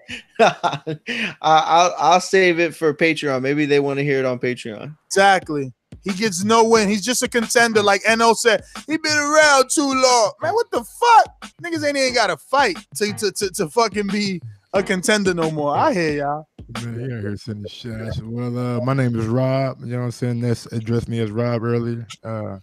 I'll save it for Patreon. Maybe they want to hear it on Patreon. Exactly. He gets no win. He's just a contender. Like NO said, he been around too long. Man, what the fuck? Niggas ain't got to fight to fucking be a contender no more. I hear y'all. Man, you here sending shit. Well, my name is Rob. You know what I'm saying? That's addressed me as Rob earlier. I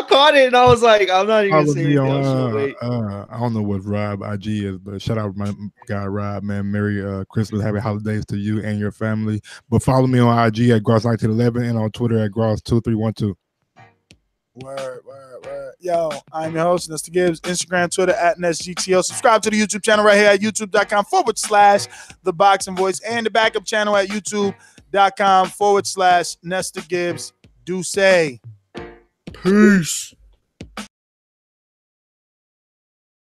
caught it and I was like, I'm not even saying it. I don't know what Rob IG is, but shout out my guy Rob, man. Merry Christmas, happy holidays to you and your family. But follow me on IG at Gross1911 and on Twitter at Gross2312. Word. Yo, I'm your host, Mr. Gibbs. Instagram, Twitter at NestGTO. Subscribe to the YouTube channel right here at youtube.com /ThaBoxingVoice and the backup channel at youtube.com /Nestor Gibbs. Do say. Peace.